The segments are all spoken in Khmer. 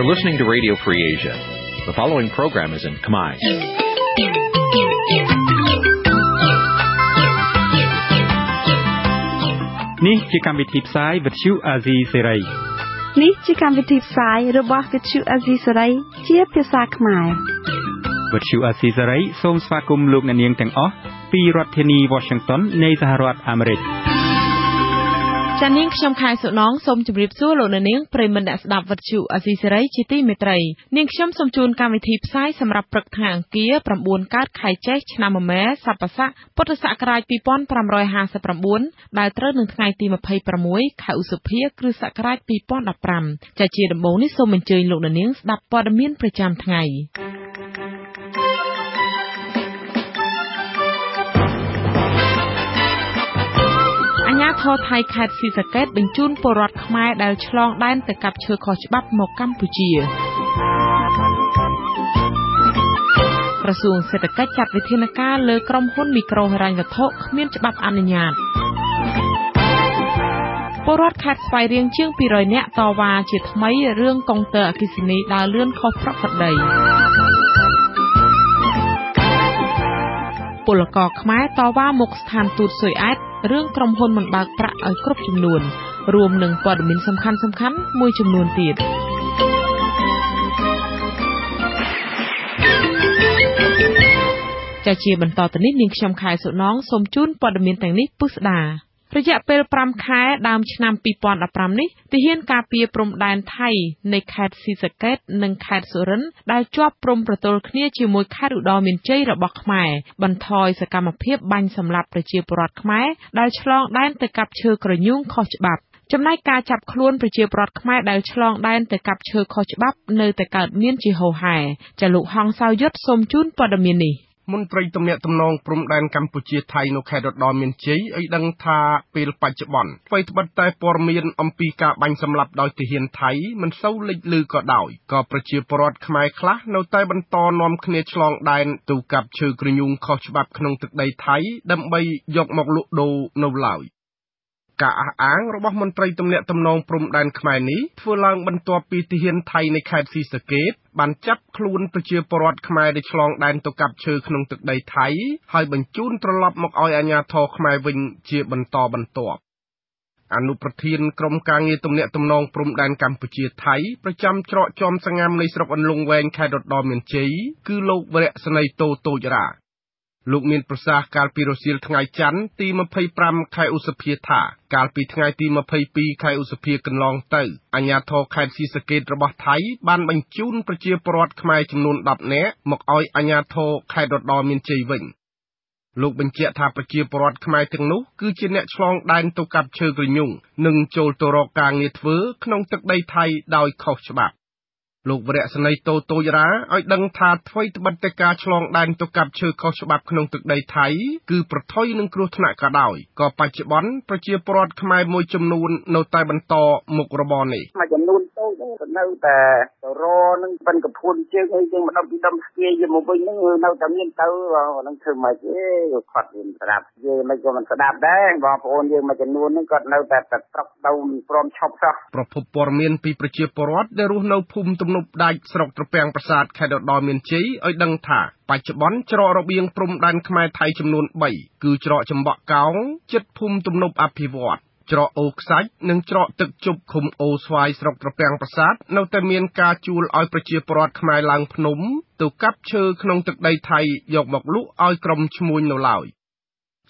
You're listening to Radio Free Asia. The following program is in Khmer. Nǐ chi càm bi tiệp xáy vệt chiu a zì sê ray. Nǐ chi càm bi tiệp xáyរបស់វិទ្យុអាស៊ីសេរីជាភាសាខ្មែរវិទ្យុអាស៊ីសេរីសូមស្វាគមន៍លោកអ្នកនាងទាំងអស់ពីរដ្ឋធានី Washington នៃសហរដ្ឋអាមេរិកចា៎នាងខ្ញុំខែសុណងសូមជម្រាបសួរលោកអ្នកនាងប្រិយមិត្តអ្នកស្ដាប់វិទ្យុអាស៊ីសេរីជាទីមេត្រីនាងខ្ញុំសូមជូនកម្មវិធីផ្សាយសម្រាប់ព្រឹកថ្ងៃអង្គារ9កើតខែចេសឆ្នាំមមែសប្បុស័កពុទ្ធសករាជ2559ដែលត្រូវនឹងថ្ងៃទី26ខែឧសភាគ្រិស្តសករាជ2015ចា៎ជាដំបូងនេះសូមអញ្ជើញលោកអ្នកនាងស្ដាប់ព័ត៌មានប្រចាំថ្ងៃអាជ្ញាធរថៃខេត្តស៊ីសាកេតបញ្ជូនពលរដ្ឋខ្មែរដែលឆ្លងដែនទៅកាប់ឈើខុសច្បាប់មកកម្ពុជាក្រសួងសេដ្ឋកិច្ចចាត់វិធានការលើក្រុមហ៊ុនមីក្រូហិរញ្ញវត្ថុគ្មានច្បាប់អនុញ្ញាតពលរដ្ឋខេត្តស្វាយរៀងជាង200នាក់តវ៉ាជាថ្មីរឿងកុងទ័រអគ្គិសនីដើរលឿនខុសប្រក្រតីពលករខ្មែរតវ៉ាមុខស្ថានទូតស៊ុយអែតរឿងក្រុមហ៊ុនមិនបើកប្រាក់ឲ្យគ្រប់ចំនួនរួមនឹងព័ត៌មានសំខាន់ៗមួយចំនួនទៀតចាជាបន្តទៅនេះនាងខ្ញុំខែសុណងសូមជូនព័ត៌មានទាំងនេះពុស្ដារយៈពេល5ខែដើមឆ្នាំ2015នេះទាហានការពារព្រំដែនថៃនៃខេត្តស៊ីសាកេតនិងខេត្តសុរិន្ទដែលជាប់ព្រំប្រទល់គ្នាជាមួយខេត្តឧត្តរមានជ័យរបស់ខ្មែរបន្ថយសកម្មភាពបាញ់សម្លាប់ប្រជាពលរដ្ឋខ្មែរដែលឆ្លងដែនទៅកាប់ឈើក្រញូងខុសច្បាប់ចំណែកការចាប់ខ្លួនប្រជាពលរដ្ឋខ្មែរដែលឆ្លងដែនទៅកាប់ឈើខុសច្បាប់នៅតែកើតមានជាហូរហែចាលោកហងសៅយុទ្ធសូមជូនព័ត៌មាននេះមន្ត្រីទំនាក់ទំនងព្រំដែនកម្ពុជាថៃនៅខេត្តឧត្តរមានជ័យឲ្យដឹងថាពេលបច្ចុប្បន្នអ្វីត្បិតតែព័ត៌មានអំពីការបាញ់សម្លាប់ដោយទាហានថៃមិនសូវលេចឮក៏ដោយក៏ប្រជាពលរដ្ឋខ្មែរខ្លះនៅតែបន្តនាំគ្នាឆ្លងដែនទៅកាប់ឈើក្រញូងខុសច្បាប់ក្នុងទឹកដីថៃដើម្បីយកមកលក់ដូរនៅឡើយការអះអាងរបស់មន្ត្រីទំនាក់ទំនងព្រំដែនខ្មែរនេះធ្វើឡើងបន្ទាប់ពីទាហានថៃនៃខេត្តស៊ីសាកេតបានចាប់ខ្លួនប្រជាពលរដ្ឋខ្មែរដែលឆ្លងដែនទៅកាប់ឈើក្នុងទឹកដីថៃហើយបញ្ជូនត្រឡប់មកឲ្យអាជ្ញាធរខ្មែរវិញជាបន្តបន្ទាប់អនុប្រធានក្រុមការងារទំនាក់ទំនងព្រំដែនកម្ពុជាថៃប្រចាំច្រកជាំសងាំនៃស្រុកអន្លង់វែងខេត្តឧត្តរមានជ័យគឺលោកវរៈស្នីតូតូចរាលោកមានប្រសាសន៍កាលពីរសៀលថ្ងៃច័ន្ទទី25ខែឧសភាថាកាលពីថ្ងៃទី22ខែឧសភាកន្លងទៅអាជ្ញាធរខេត្តស៊ីសាកេតរបស់ថៃបានបញ្ជូនប្រជាពលរដ្ឋខ្មែរចំនួន10នាក់មកឲ្យអាជ្ញាធរខេត្តឧត្តរមានជ័យវិញលោកបញ្ជាក់ថាប្រជាពលរដ្ឋខ្មែរទាំងនោះគឺជាអ្នកឆ្លងដែនទៅកាប់ឈើក្រញូងនិងចូលទៅរកការងារធ្វើក្នុងទឹកដីថៃដោយខុសច្បាប់លោកវរៈស្នីតូតូចរាឲ្យដឹងថាអ្វីត្បិតតែការឆ្លងដែនទៅកាប់ឈើខុសច្បាប់ក្នុងទឹកដីថៃគឺប្រថុយនឹងគ្រោះថ្នាក់ក៏ដោយក៏បច្ចុប្បន្នប្រជាពលរដ្ឋខ្មែរមួយចំនួននៅតែបន្តមុខរបរនេះមួយចំនួនតូចហ្នឹងនៅតែរនឹងបិណ្ឌកភួនជើងអីយើងម្ដងពីដុំស្គីយកមកវិញហ្នឹងនៅតែមានទៅហ្នឹងធ្វើម៉េចទេគាត់មានស្ដាប់និយាយមិនក៏មិនស្ដាប់ដែរបងប្អូនយើងមួយចំនួនហ្នឹងគាត់នៅតែត្រកទៅព្រមឈប់សោះប្រភពព័ត៌មានពីប្រជាពលរដ្ឋដែលរស់នៅភូមិទំនប់ដាច់ស្រុកត្រពាំងប្រាសាទខេត្តឧត្តរមានជ័យឲ្យដឹងថាបច្ចុប្បន្នច្រករបៀងព្រំដែនខ្មែរថៃចំនួន3គឺច្រកចំបក់កោងជិតភូមិទំនប់អភិវឌ្ឍច្រកអូខ្សាច់និងច្រកទឹកជប់ឃុំអូស្វាយស្រុកត្រពាំងប្រាសាទនៅតែមានការជួលឲ្យប្រជាពលរដ្ឋខ្មែរឡើងភ្នំទៅកាប់ឈើក្នុងទឹកដីថៃយកមកលក់ឲ្យក្រុមឈ្មួញនៅឡើយ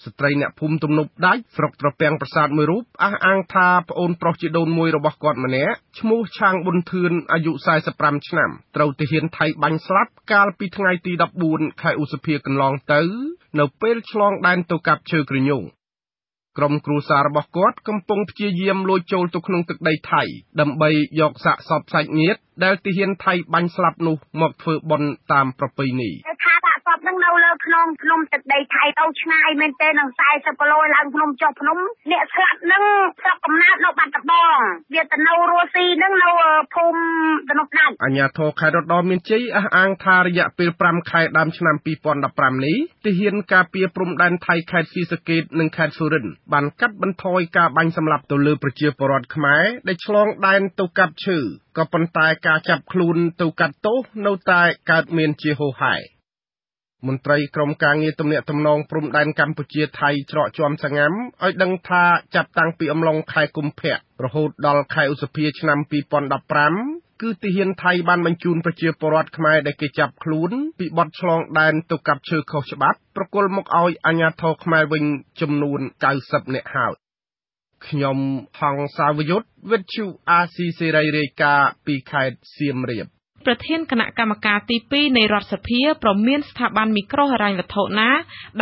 ស្ត្រីអ្នកភូមិទំនប់ដាច់ស្រុកត្រពាំងប្រាសាទមួយរូបអះអាងថាប្អូនប្រុសជីដូនមួយរបស់គាត់ម្នាក់ឈ្មោះឆាងប៊ុនធឿនអាយុ45ឆ្នាំត្រូវទាហានថៃបាញ់ស្លាប់កាលពីថ្ងៃទី14ខែឧសភាកន្លងទៅនៅពេលឆ្លងដែនទៅកាប់ឈើក្រញូងក្រុមគ្រួសាររបស់គាត់កំពុងព្យាយាមលួចចូលទៅក្នុងទឹកដីថៃដើម្បីយកសាកសពសាច់ញាតិដែលទាហានថៃបាញ់ស្លាប់នោះមកធ្វើបុណ្យតាមប្រពៃណីថា ដាក់សពនឹងនៅលើភ្នំទឹកដីថៃទៅឆ្ងាយមែនទេនឹង40គីឡូឡើងភ្នំចុះភ្នំអ្នកស្លាប់នឹងស្រុកកំណើតនៅបាត់ដំបងវាទៅនៅរស់ស៊ីនឹងនៅភូមិតំណដាច់អាជ្ញាធរខេត្តរតនមានជ័យអះអាងថារយៈពេល5ខែដើមឆ្នាំ2015នេះទាហានការពារព្រំដែនថៃខេត្តស៊ីសកេតនិងខេត្តសុរិន្ទបានកាត់បន្ថយការបាញ់សម្លាប់ទៅលើប្រជាពលរដ្ឋខ្មែរដែលឆ្លងដែនទៅកាប់ឈើក៏ប៉ុន្តែការចាប់ខ្លួនទៅកាត់ទោសនៅតែកើតមានជាហូរហែមន្ត្រីក្រមការងារទំនាក់ទំនងព្រំដែនកម្ពុជាថៃច្រកជាំសងាំឲ្យដឹងថាចាប់តាំងពីអំឡុងខែកុម្ភៈរហូតដល់ខែឧសភាឆ្នាំ2015គឺទាហានថៃបានបញ្ជូនប្រជាពលរដ្ឋខ្មែរដែលគេចាប់ខ្លួនពីបទឆ្លងដែនទៅកាប់ឈើខុសច្បាប់ប្រគល់មកឲ្យអាជ្ញាធរខ្មែរវិញចំនួន90នាក់ហើយខ្ញុំហងសាវយុទ្ធវិទ្យុអាស៊ីសេរីរាយការណ៍ពីខេត្តសៀមរាបប្រធានគណៈកម្មការទី2នៃរដ្ឋសភាព្រមមានស្ថាប័នមីក្រូហិរញ្ញវត្ថុណា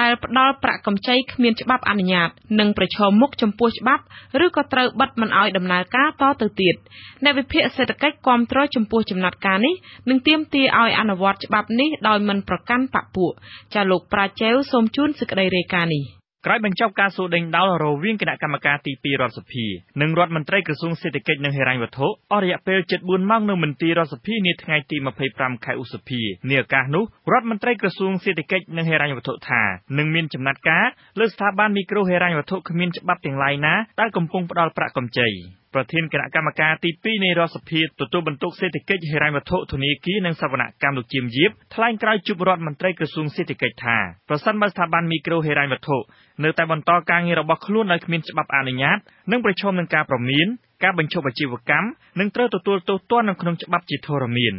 ដែលផ្ដល់ប្រាក់កម្ចីគ្មានច្បាប់អនុញ្ញាតនិងប្រឈមមុខចំពោះច្បាប់ឬក៏ត្រូវបិទមិនឲ្យដំណើរការតទៅទៀតអ្នកវិភាគសេដ្ឋកិច្ចគាំទ្រចំពោះចំណាត់ការនេះនិងទាមទារឲ្យអនុវត្តច្បាប់នេះដោយមិនប្រកាន់បកពួកចាលោកប្រាជែវសូមជូនសេចក្តីរាយការណ៍នេះក្រោយបញ្ចប់ការសួរដេញដោលរវាងគណៈកម្មការទី2រដ្ឋសភានិងរដ្ឋមន្ត្រីក្រសួងសេដ្ឋកិច្ចនិងហិរញ្ញវត្ថុអស់រយៈពេល74ម៉ោងនៅមន្ទីររដ្ឋសភានាថ្ងៃទី25ខែឧសភានាឱកាសនោះរដ្ឋមន្ត្រីក្រសួងសេដ្ឋកិច្ចនិងហិរញ្ញវត្ថុថានឹងមានចំណាត់ការលើស្ថាប័នមីក្រូហិរញ្ញវត្ថុគ្មានច្បាប់ទាំងឡាយណាដែលកំពុងផ្ដល់ប្រាក់កម្ចីប្រធានគណៈកម្មការទី2នៃរដ្ឋសភាទទួលបន្ទុកសេដ្ឋកិច្ចហិរញ្ញវត្ថុធនាគារនិងសវនកម្មលោកជាមយាបថ្លែងក្រោយជួបរដ្ឋមន្ត្រីក្រសួងសេដ្ឋកិច្ចថាប្រសិនបើស្ថាប័នមីក្រូហិរញ្ញវត្ថុនៅតែបន្តការងាររបស់ខ្លួនដោយគ្មានច្បាប់អនុញ្ញាតនិងប្រឈមនឹងការព្រមានការបញ្ឈប់អាជីវកម្មនិងត្រូវទទួលទោសទណ្ឌនៅក្នុងច្បាប់ជាធរមាន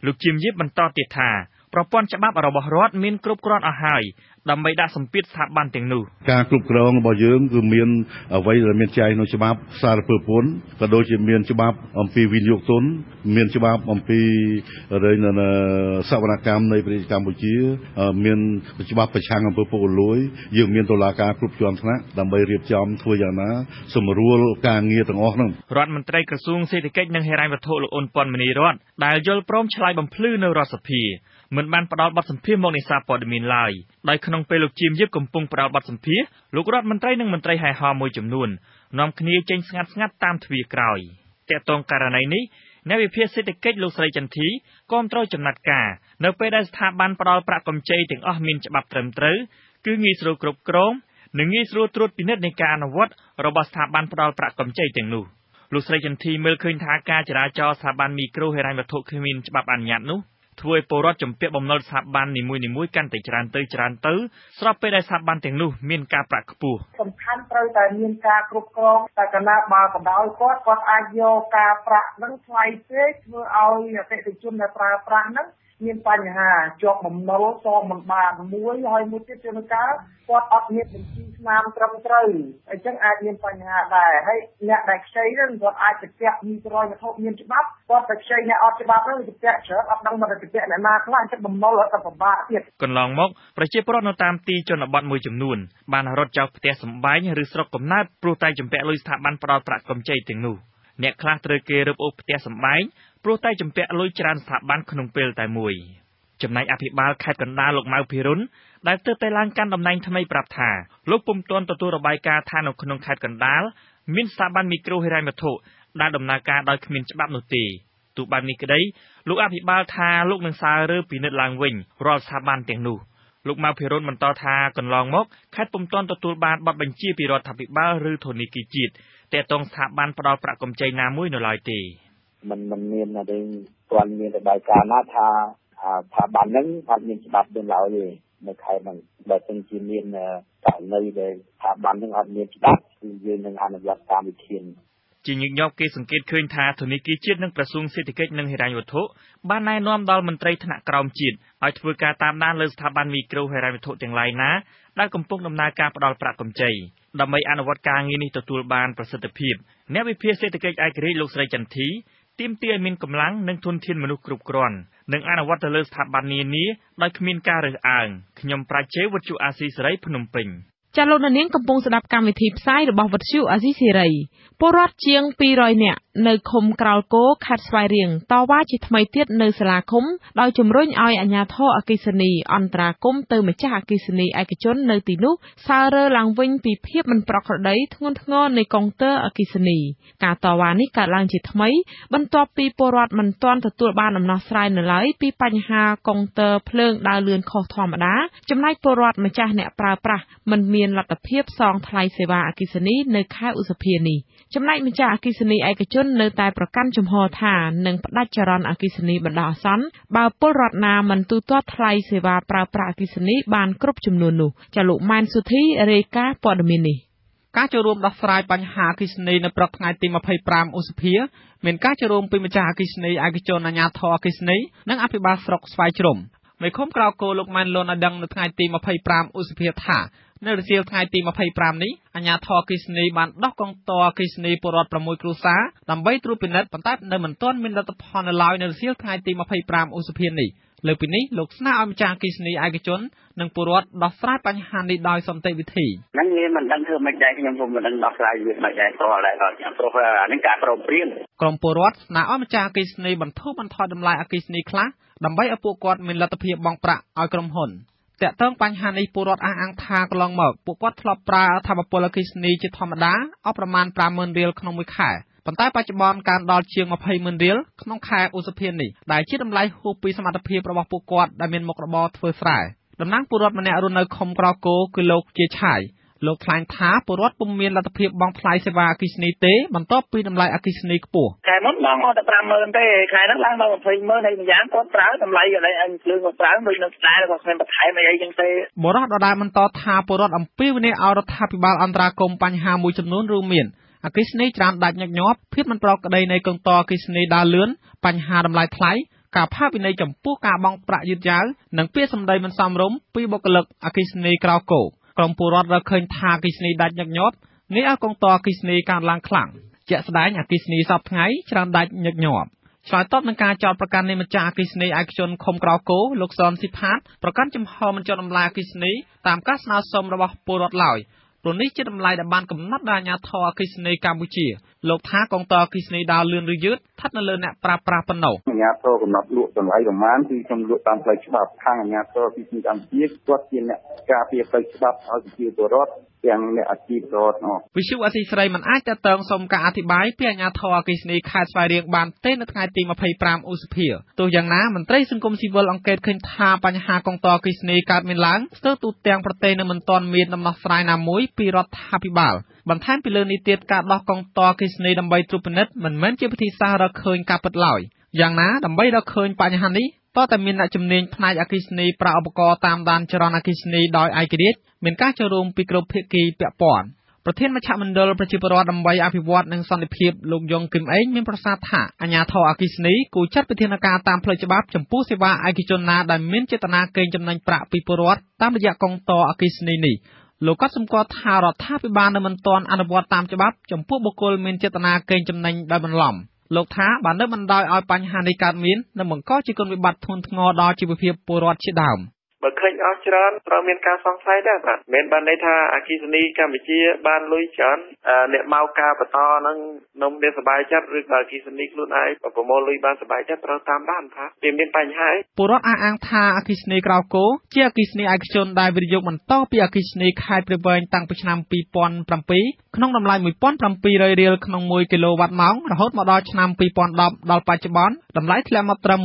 លោកជាមយាបបន្តទៀតថាប្រព័ន្ធច្បាប់របស់រដ្ឋមានគ្រប់គ្រាន់អស់ហើយដើម្បីដាក់សម្ពាធស្ថាប័នទាំងនោះការគ្រប់គ្រងរបស់យើងគឺមានអ្វីដែលមានចែងក្នុងច្បាប់សារពើពន្ធក៏ដូចជាមានច្បាប់អំពីវិនិយោគទុនមានច្បាប់អំពីសវនកម្មនៃប្រទេសកម្ពុជាមានច្បាប់ប្រឆាំងអំពើពុករលួយយើងមានតុលាការគ្រប់ជាន់ថ្នាក់ដើម្បីរៀបចំធ្វើយ៉ាងណាសម្រួលការងារទាំងអស់ហ្នឹងរដ្ឋមន្ត្រីក្រសួងសេដ្ឋកិច្ចនិងហិរញ្ញវត្ថុលោកអ៊ុនប៉ុនមនីរតដែលយល់ព្រមឆ្លើយបំភ្លឺនៅរដ្ឋសភាមិនបានផ្ដល់បទសម្ភាសន៍មកនេសាទព័ត៌មានឡើយដោយក្នុងពេលលោកជាមយាបកំពុងផ្ដល់បទសម្ភាសន៍លោករដ្ឋមន្ត្រីនិងមន្ត្រីហែហោមួយចំនួននាំគ្នាចេញស្ងាត់ៗតាមទ្វារក្រោយតាក់ទងករណីនេះអ្នកវិភាគសេដ្ឋកិច្ចលោកស្រីចន្ទធីគាំទ្រចំណាត់ការនៅពេលដែលស្ថាប័នផ្ដល់ប្រាក់កម្ចីទាំងអស់មានច្បាប់ត្រឹមត្រូវគឺងាយស្រួលគ្រប់គ្រងនិងងាយស្រួលត្រួតពិនិត្យនៃការអនុវត្តរបស់ស្ថាប័នផ្ដល់ប្រាក់កម្ចីទាំងនោះលោកស្រីចន្ទធីមើលឃើញថាការចរាចរណ៍ស្ថាប័នមីក្រូហិរញ្ញវត្ថុគ្មានច្បាប់អនុញ្ញាតនោះធ្វើឲ្យពលរដ្ឋជំពាក់បំណុលស្ថាប័ននីមួយៗកាន់តែច្រើនទៅស្របពេលដែលស្ថាប័នទាំងនោះមានការប្រាក់ខ្ពស់សំខាន់ត្រូវតែមានការគ្រប់គ្រងតែកណាបើបដោយគាត់អាចយកការប្រាក់នឹងថ្លៃពេកធ្វើឲ្យអតិថិជនដែលប្រើប្រាស់នឹងមានបញ្ហាជាប់បំណុលសងមិនបានមួយហើយមួយទៀតជួនកាលគាត់អត់មានបញ្ជីស្នាមត្រឹមត្រូវអញ្ចឹងអាចមានបញ្ហាដែរហើយអ្នកដែលខ្ចីនឹងគាត់អាចទៅពាក់មីក្រូវត្ថុមានច្បាប់គាត់ទៅខ្ចីអ្នកអត់ច្បាប់នឹងទៅពាក់ច្រើនអត់ដឹងមកទៅពាក់អ្នកណាខ្លះអញ្ចឹងបំណុលគាត់ពិបាកទៀតកន្លងមកប្រជាពលរដ្ឋនៅតាមទីជនបទមួយចំនួនបានរត់ចោលផ្ទះសម្បែងឬស្រុកកំណើតព្រោះតែជំពាក់លុយស្ថាប័នផ្ដល់ប្រាក់កម្ចីទាំងនោះអ្នកខ្លះត្រូវគេរឹបអូសផ្ទះសម្បែងព្រោះតែជំពាក់លុយច្រើនស្ថាប័នក្នុងពេលតែមួយចំណែកអភិបាលខេត្តកណ្ដាលលោកម៉ៅភិរុនដែលទើបតែឡើងកាន់តំណែងថ្មីប្រាប់ថាលោកពុំទាន់ទទួលរបាយការណ៍ថានៅក្នុងខេត្តកណ្ដាលមានស្ថាប័នមីក្រូហិរញ្ញវត្ថុដែលដំណើរការដោយគ្មានច្បាប់នោះទេទោះបែបនេះក្តីលោកអភិបាលថាលោកនឹងសាររើពិនិត្យឡើងវិញរាល់ស្ថាប័នទាំងនោះលោកម៉ៅភិរុនបន្តថាកន្លងមកខេត្តពុំទាន់ទទួលបានប័ណ្ណបញ្ជាពីរដ្ឋាភិបាលឬធនាគារជាតិទាក់ទងស្ថាប័នផ្ដល់ប្រាក់កម្ចីណាមួយនៅឡើយទេมันមានតែទាន់មានរបាយការណ៍ណាថាស្ថាប័នហ្នឹងអត់មានច្បាប់ដូចឡើយទេនៅខេត្តហ្នឹងបើមិនជាមានករណីដែលស្ថាប័នហ្នឹងអត់មានច្បាប់គឺយើងនឹងអនុវត្តតាមវិធានជាញឹកញាប់គេសង្កេតឃើញថាធនាគារជាតិនិងក្រសួងសេដ្ឋកិច្ចនិងហិរញ្ញវត្ថុបានណែនាំដល់មន្ត្រីថ្នាក់ក្រោមជាតិឲ្យធ្វើការតាមដានលើស្ថាប័នមីក្រូហិរញ្ញវត្ថុទាំងឡាយណាដែលកំពុងដំណើរការផ្ដល់ប្រាក់កម្ចីដើម្បីអនុវត្តការងារនេះទទួលបានប្រសិទ្ធភាពអ្នកវិភាគសេដ្ឋកិច្ចឯករាជ្យលោកស្រីចន្ទធីទាមទារឲ្យមានកម្លាំងនិងធនធានមនុស្សគ្រប់គ្រាន់និងអនុវត្តទៅលើស្ថាប័ននានាដោយគ្មានការរើសអើងខ្ញុំប្រាជ្ញវិទ្យុអាស៊ីសេរីភ្នំពេញ ចាលោកនាងកំពុងស្ដាប់កម្មវិធីផ្សាយរបស់វិទ្យុអាស៊ីសេរីពលរដ្ឋជាង200នាក់នៅឃុំក្រោលគោខេត្តស្វាយរៀងតវ៉ាជាថ្មីទៀតនៅសាលាឃុំដោយជំរុញឲ្យអាជ្ញាធរអគ្គិសនីអន្តរាគមន៍ទៅម្ចាស់អគ្គិសនីឯកជននៅទីនោះសើរើឡើងវិញពីភាពមិនប្រក្រតីធ្ងន់ធ្ងរនៃកុងទ័រអគ្គិសនីការតវ៉ានេះកើតឡើងជាថ្មីបន្ទាប់ពីពលរដ្ឋមិនទាន់ទទួលបានដំណោះស្រាយនៅឡើយពីបញ្ហាកុងទ័រភ្លើងដើរលឿនខុសធម្មតាចំណែកពលរដ្ឋម្ចាស់អ្នកប្រើប្រាស់មិនមានលទ្ធភាពសងថ្លៃសេវាអគ្គិសនីនៅខែឧសភានេះចំណែកម្ចាស់អគ្គិសនីឯកជននៅតែប្រកាន់ជំហរថានឹងផ្ដាច់ចរន្តអគ្គិសនីបណ្ដោះអាសន្នបើពលរដ្ឋណាមិនទូទាត់ថ្លៃសេវាប្រើប្រាស់អគ្គិសនីបានគ្រប់ចំនួននោះចាលោកម៉ែនសុធីរាយការណ៍ព័ត៌មាននេះការចូលរួមដោះស្រាយបញ្ហាអគ្គិសនីនៅព្រឹកថ្ងៃទី25ឧសភាមានការចូលរួមពីម្ចាស់អគ្គិសនីឯកជនអាជ្ញាធរអគ្គិសនីនិងអភិបាលស្រុកស្វាយជ្រុំមេឃុំក្រៅគោលោកម៉ែនលុនឲ្យដឹងនៅថ្ងៃទី25ឧសភាថានៅរសៀលថ្ងៃទី25នេះអាជ្ញាធរអគ្គិសនីបានដោះកងទ័រអគ្គិសនីពលរដ្ឋ6គ្រួសារដើម្បីត្រួតពិនិត្យប៉ុន្តែនៅមិនទាន់មានលទ្ធផលនៅឡើយនៅរសៀលថ្ងៃទី25ឧសភានេះលើពីនេះលោកស្នើឲ្យម្ចាស់អគ្គិសនីឯកជននិងពលរដ្ឋដោះស្រាយបញ្ហានេះដោយសន្តិវិធីហ្នឹងវាមិនដឹងធ្វើមិនដែរខ្ញុំពុំមិនដឹងដោះស្រាយវាមិនដែរតើដែរខ្ញុំព្រោះអានេះការព្រមព្រៀងក្រុមពលរដ្ឋស្នើឲ្យម្ចាស់អគ្គិសនីបន្ធូរបន្ថយតម្លៃអគ្គិសនីខ្លះដើម្បីឲ្យពួកគាត់មានលទ្ធភាពបង់ប្រាក់ឲ្យក្រុមហ៊ុនតាក់ទងបញ្ហានេះពលរដ្ឋអះអាងថាកន្លងមកពួកគាត់ធ្លាប់ប្រើថាមពលអគ្គិសនីជាធម្មតាអស់ប្រមាណ 50,000 រៀលក្នុងមួយខែប៉ុន្តែបច្ចុប្បន្នកើនដល់ជាង 20,000 រៀលក្នុងខែឧសភានេះដែលជាតម្លៃហួសពីសមត្ថភាពរបស់ពួកគាត់ដែលមានមុខរបរធ្វើស្រែតំណាងពលរដ្ឋម្នាក់រស់នៅឃុំក្រៅគោគឺលោកជាឆាយលោកថ្លែងថាពលរដ្ឋពុំមានលទ្ធភាពបង់ថ្លៃសេវាអគ្គិសនីទេបន្ទាប់ពីតម្លៃអគ្គិសនីខ្ពស់ខែមុនបងអត់តែ 50,000 ទេខែហ្នឹងឡើងដល់ 20,000 ហើយម្យ៉ាងគាត់ប្រើតម្លៃកន្លែងអញភ្លើងគាត់ប្រើដូចនៅស្ដាយគាត់គ្មានបន្ថែមអីចឹងទេបរិសុទ្ធដដែលបន្តថាពលរដ្ឋអំពាវនាវឲ្យរដ្ឋាភិបាលអន្តរាគមន៍បញ្ហាមួយចំនួនរួមមានអគ្គិសនីច្រើនដាច់ញឹកញាប់ភាពមិនប្រក្រតីនៃកងទ័រអគ្គិសនីដើរលឿនបញ្ហាតម្លៃថ្លៃការផាកពិន័យចំពោះការបង់ប្រាក់យឺតយ៉ាវនិងពាក្យសម្ដីមិនសមរម្យពីបុគ្គលិកអគ្គិសនីក្រៅគោក្រុមពលរដ្ឋរកឃើញថាអគ្គិសនីដាច់ញឹកញាប់នេះឲ្យកងទ័រអគ្គិសនីកើនឡើងខ្លាំងជាក់ស្ដែងអគ្គិសនីសពថ្ងៃច្រើនដាច់ញឹកញាប់ឆ្លើយតបនឹងការចោទប្រកាន់នៃម្ចាស់អគ្គិសនីឯកជនឃុំក្រៅគោលោកសនស៊ីផាតប្រកាន់ចំហមិនចុះតម្លៃអគ្គិសនីតាមការស្នើសុំរបស់ពលរដ្ឋឡើយព្រោះនេះជាតម្លៃដែលបានកំណត់ដោយអាជ្ញាធរអគ្គិសនីកម្ពុជាលោកថាកងទ័រអគ្គិសនីដើរលឿនឬយឺតស្ថិតនៅលើអ្នកប្រើប្រាស់ប៉ុណ្ណោះអាជ្ញាធរកំណត់លក់តម្លៃប្រមាណគឺខ្ញុំលក់តាមផ្លូវច្បាប់ខាងអាជ្ញាធរអគ្គិសនីកម្ពុជាគាត់ជាអ្នកការពារផ្លូវច្បាប់ឲ្យប្រជាពលរដ្ឋទាំងអ្នកអាជីវរដ្ឋវិសុវអសីស្រីមិនអាចតតងសុំការអធិប្បាយពីអាជ្ញាធរអគ្គិសនីខេត្តស្វាយរៀងបានទេនៅថ្ងៃទី25ឧសភាទោះយ៉ាងណាមន្ត្រីសង្គមស៊ីវិលអង្កេតឃើញថាបញ្ហាកងទ័រអគ្គិសនីកើតមានឡើងស្ទើរទូទាំងប្រទេសនៅមិនទាន់មានដំណោះស្រាយណាមួយពីរដ្ឋាភិបាលបន្ថែមពីលើនេះទៀតការដោះកងទ័រអគ្គិសនីដើម្បីត្រួតពិនិត្យមិនមែនជាវិធីសាស្ត្ររកឃើញការពិតឡើយយ៉ាងណាដើម្បីរកឃើញបញ្ហានេះតើតែមានអ្នកជំនាញផ្នែកអគ្គិសនីប្រើឧបករណ៍តាមដានចរន្តអគ្គិសនីដោយឯករាជ្យមានការចូលរួមពីគ្រប់ភាគីពាក់ព័ន្ធប្រធានមជ្ឈមណ្ឌលប្រជាពលរដ្ឋដើម្បីអភិវឌ្ឍនិងសន្តិភាពលោកយងគឹមអេងមានប្រសាសន៍ថាអាជ្ញាធរអគ្គិសនីគួរចាត់វិធានការតាមផ្លូវច្បាប់ចំពោះសេវាឯកជនណាដែលមានចេតនាកេងចំណេញប្រាក់ពីពលរដ្ឋតាមរយៈកងទ័រអគ្គិសនីនេះលោកក៏សម្គាល់ថារដ្ឋាភិបាលនៅមិនទាន់អនុវត្តតាមច្បាប់ចំពោះបុគ្គលមានចេតនាកេងចំណេញដោយបន្លំលោកថាបើនៅមិនដោយឲ្យបញ្ហានេះកើតមាននឹងបង្កជាគុណវិបត្តិធ្ងន់ធ្ងរដល់ជីវភាពពលរដ្ឋជាដើមបើឃើញអស់ច្រើនត្រូវមានការសង្ស័យដែរបាទមិនបានន័យថាអគ្គិសនីកម្ពុជាបានលុយច្រើនអ្នកមកការបន្តហ្នឹងនំមានសบายចិត្តឬក៏អគ្គិសនីខ្លួនឯងប្រមូលលុយបានសบายចិត្តត្រូវតាមដានថាវាមានបញ្ហាពលរដ្ឋអះអាងថាអគ្គិសនីក្រៅគោជាអគ្គិសនីឯកជនដែលវិនិយោគបន្តពីអគ្គិសនីខេត្តព្រៃវែងតាំងពីឆ្នាំ2007ក្នុងតម្លៃ 1,700 រៀលក្នុង1គីឡូវ៉ាត់ម៉ោងរហូតមកដល់ឆ្នាំ2010ដល់បច្ចុប្បន្នតម្លៃធ្លាក់មកត្រឹម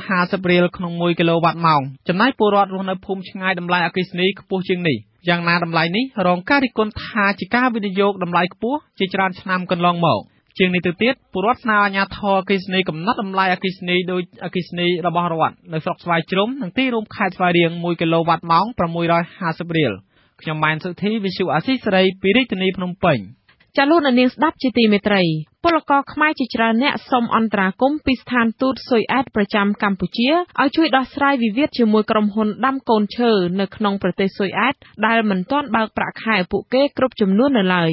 1,050 រៀលក្នុង1គីឡូវ៉ាត់ម៉ោងចំណែកពលរដ្ឋនៅភូមិឆ្ងាយតម្លៃអគ្គិសនីខ្ពស់ជាងនេះយ៉ាងណាតម្លៃនេះរងការរិះគន់ថាជាការវិនិយោគតម្លៃខ្ពស់ជាច្រើនឆ្នាំកន្លងមកជាងនេះទៅទៀតពលរដ្ឋស្នើអាជ្ញាធរអគ្គិសនីកំណត់តម្លៃអគ្គិសនីដោយអគ្គិសនីរបស់រដ្ឋនៅស្រុកស្វាយជ្រុំនិងទីរួមខេត្តស្វាយរៀង1គីឡូវ៉ាត់ម៉ោង650រៀលខ្ញុំម៉ែនសុធីវិសុអាស៊ីសេរីពីរាជធានីភ្នំពេញចាលោកនាងស្ដាប់ជាទីមេត្រី ពលករខ្មែរជាច្រើនអ្នកសូមអន្តរាគមន៍ពីស្ថានទូតស៊ុយអែតប្រចាំកម្ពុជាឲ្យជួយដោះស្រាយវិវាទជាមួយក្រុមហ៊ុនដាំកូនឈើនៅក្នុងប្រទេសស៊ុយអែតដែលមិនទាន់បើកប្រាក់ខែឲ្យពួកគេគ្រប់ចំនួននៅឡើយ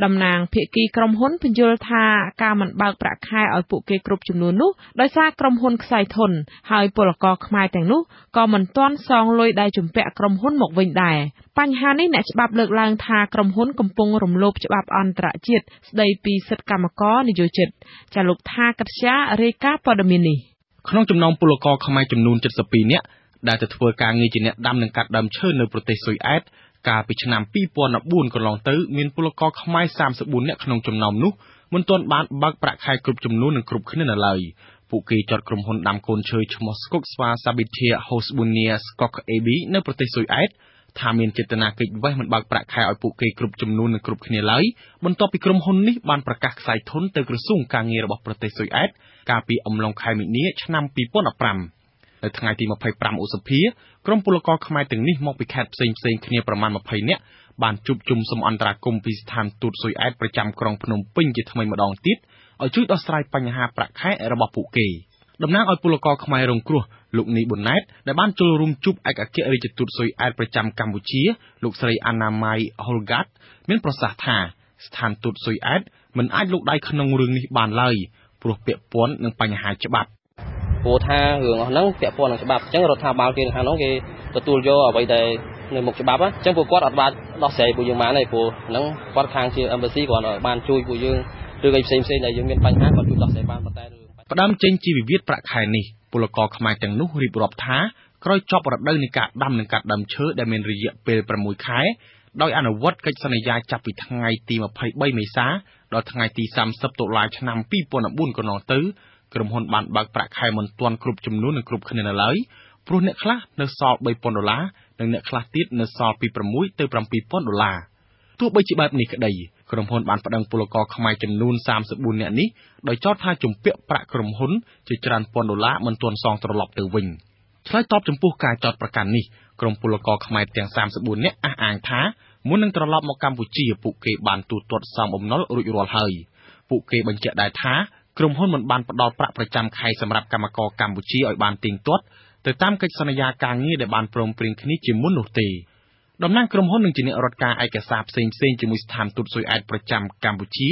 តំណាងភាគីក្រុមហ៊ុនពន្យល់ថាការមិនបើកប្រាក់ខែឲ្យពួកគេគ្រប់ចំនួននោះដោយសារក្រុមហ៊ុនខ្សែធនហើយពលករខ្មែរទាំងនោះក៏មិនទាន់សងលុយដែលជំពាក់ក្រុមហ៊ុនមកវិញដែរបញ្ហានេះអ្នកច្បាប់លើកឡើងថាក្រុមហ៊ុនកំពុងរំលោភច្បាប់អន្តរជាតិស្ដីពីសិទ្ធិកម្មករនិយោជិតចាលោកថាកត្យារាយការណ៍ព័ត៌មាននេះក្នុងចំណោមពលករខ្មែរចំនួន72នាក់ដែលទៅធ្វើការងារជាអ្នកដាំនិងកាត់ដើមឈើនៅប្រទេសស៊ុយអែតកាលពីឆ្នាំ2014កន្លងទៅមានពលករខ្មែរ34នាក់ក្នុងចំណោមនោះមិនទាន់បានបើកប្រាក់ខែគ្រប់ចំនួននិងគ្រប់គ្នានៅឡើយពួកគេចោទក្រុមហ៊ុនដាំកូនឈើឈ្មោះ Skogsva Sabitia Hosbunia Skog AB នៅប្រទេសស៊ុយអែតថាមានចេតនាគេចវេះមិនបើកប្រាក់ខែឲ្យពួកគេគ្រប់ចំនួននិងគ្រប់គ្នាឡើយបន្ទាប់ពីក្រុមហ៊ុននេះបានប្រកាសខ្សែធនទៅក្រសួងការងាររបស់ប្រទេសស៊ុយអែតកាលពីអំឡុងខែមីនាឆ្នាំ2015នៅថ្ងៃទី25ឧសភាក្រុមពលករខ្មែរទាំងនេះមកពីខេត្តផ្សេងៗគ្នាប្រមាណ20នាក់បានជួបជុំសូមអន្តរាគមន៍ពីស្ថានទូតស៊ុយអែតប្រចាំក្រុងភ្នំពេញជាថ្មីម្ដងទៀតឲ្យជួយដោះស្រាយបញ្ហាប្រាក់ខែរបស់ពួកគេតំណាងឲ្យពលករខ្មែររងគ្រោះលោកនីប៊ុនណែតដែលបានចូលរួមជួបឯកអគ្គរដ្ឋទូតស៊ុយអែតប្រចាំកម្ពុជាលោកស្រីអាណាម៉ៃហូលហ្កាតមានប្រសាសន៍ថាស្ថានទូតស៊ុយអែតមិនអាចលោកដៃក្នុងរឿងនេះបានឡើយព្រោះពាក់ព័ន្ធនឹងបញ្ហាច្បាប់ព្រោះថារឿងអស់ហ្នឹងពាក់ព័ន្ធនឹងច្បាប់អញ្ចឹងរដ្ឋាភិបាលគេខាងនោះគេទទួលយកអ្វីដែលនៅមុខច្បាប់អញ្ចឹងពួកគាត់អត់បានដោះស្រាយពួកយើងបានទេព្រោះហ្នឹងគាត់ខាងជា embassy គាត់បានជួយពួកយើងឬអីផ្សេងៗដែលយើងមានបញ្ហាគាត់ជួយដោះស្រាយបានប៉ុន្តែផ្ដើមចេញជាវិវាទប្រាក់ខែនេះពលករខ្មែរទាំងនោះរៀបរាប់ថាក្រោយចប់រដូវនៃការដាំនិងកាត់ដើមឈើដែលមានរយៈពេល6ខែដោយអនុវត្តកិច្ចសន្យាចាប់ពីថ្ងៃទី23មេសាដល់ថ្ងៃទី30តុលាឆ្នាំ2014កន្លងទៅក្រុមហ៊ុនបានបើកប្រាក់ខែមិនទាន់គ្រប់ចំនួននិងគ្រប់គ្នានៅឡើយព្រោះអ្នកខ្លះនៅសល់$3,000និងអ្នកខ្លះទៀតនៅសល់ពី$6,000ទៅ$7,000ទោះបីជាបែបនេះក្តីក្រុមហ៊ុនបានប្តឹងពលករខ្មែរចំនួន34នាក់នេះដោយចោទថាជំពាក់ប្រាក់ក្រុមហ៊ុនជាច្រើនពាន់$មិនទាន់សងត្រឡប់ទៅវិញឆ្លើយតបចំពោះការចោទប្រកាន់នេះក្រុមពលករខ្មែរទាំង34នាក់អះអាងថាមុននឹងត្រឡប់មកកម្ពុជាពួកគេបានទូទាត់សងបំណុលរួចរាល់ហើយពួកគេបញ្ជាក់ដែរថាក្រុមហ៊ុនមិនបានផ្ដល់ប្រាក់ប្រចាំខែសម្រាប់កម្មករកម្ពុជាឲ្យបានទៀងទាត់ទៅតាមកិច្ចសន្យាការងារដែលបានព្រមព្រៀងគ្នាជាមុននោះទេតំណាងក្រុមហ៊ុននឹងជាអ្នករដ្ឋការឯកសារផ្សេងៗជាមួយស្ថានទូតស៊ុយអែតប្រចាំកម្ពុជា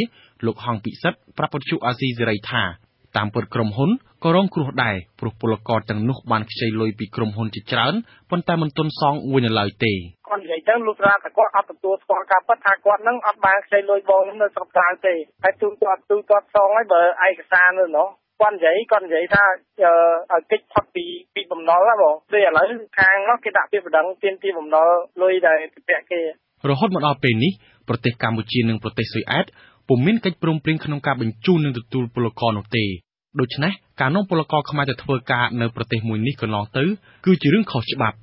លោកហងពិសិដ្ឋប្រាប់វិទ្យុអាស៊ីសេរីថាតាមពិតក្រុមហ៊ុនក៏រងគ្រោះដែរព្រោះពលករទាំងនោះបានខ្ចីលុយពីក្រុមហ៊ុនជាច្រើនប៉ុន្តែមិនទាន់សងវិញនៅឡើយទេគាត់និយាយទៅលោកស្រាតែគាត់អត់ទទួលស្គាល់ការពិតថាគាត់នឹងអត់បានខ្ចីលុយបងនៅស្រុកក្រៅទេហើយទូទាត់សងហើយបើឯកសារនៅនោះគាត់និយាយថាឲ្យកិច្ចផុតពីបំណុលណាបងពេលឥឡូវខាងនោះគេដាក់ពាក្យបណ្ដឹងទាមទារបំណុលលុយដែលពាក់គេរហូតមកដល់ពេលនេះប្រទេសកម្ពុជានិងប្រទេសស៊ុយអែតពុំមានកិច្ចព្រមព្រៀងក្នុងការបញ្ជូននិងទទួលពលករនោះទេដូច្នេះការនាំពលករខ្មែរទៅធ្វើការនៅប្រទេសមួយនេះកន្លងទៅគឺជារឿងខុសច្បាប់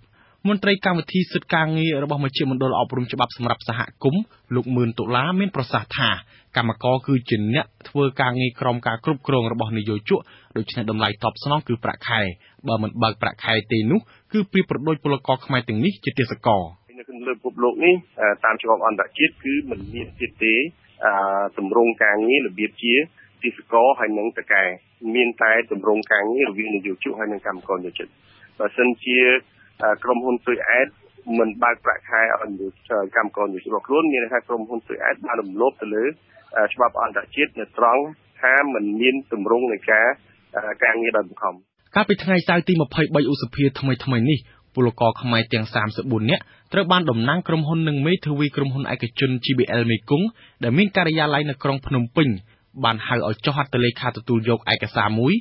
មន្ត្រីកម្មវិធីសិទ្ធិការងាររបស់មជ្ឈមណ្ឌលអប់រំច្បាប់សម្រាប់សហគមន៍លោកមឿនតុលាមានប្រសាសន៍ថាកម្មករគឺជាអ្នកធ្វើការងារក្រោមការគ្រប់គ្រងរបស់នយោជកដូច្នេះតម្លៃតបស្នងគឺប្រាក់ខែបើមិនបើកប្រាក់ខែទេនោះគឺប្រៀបប្រដូចពលករខ្មែរទាំងនេះជាទេសករនៅក្នុងលើពិភពលោកនេះតាមច្បាប់អន្តរជាតិគឺមិនមានទៀតទេទម្រង់ការងាររបៀបជាទេសករហើយនឹងតកែមានតែទម្រង់ការងាររវាងនយោជកហើយនឹងកម្មករនិយោជិតបើសិនជាក្រុមហ៊ុនស៊ុយអែតមិនបើកប្រាក់ខែឲ្យកម្មករនិយោជិតរបស់ខ្លួនមានន័យថាក្រុមហ៊ុនស៊ុយអែតបានរំលោភទៅលើច្បាប់អន្តរជាតិនៅត្រង់ថាមិនមានទម្រង់នៃការងារដោយបង្ខំកាលពីថ្ងៃសៅរ៍ទី23ឧសភាថ្មីនេះពលករខ្មែរទាំង34នាក់ត្រូវបានតំណាងក្រុមហ៊ុននិងមេធាវីក្រុមហ៊ុនឯកជន GBL មេគង្គដែលមានការិយាល័យនៅក្រុងភ្នំពេញបានហៅឲ្យចុះហត្ថលេខាទទួលយកឯកសារមួយ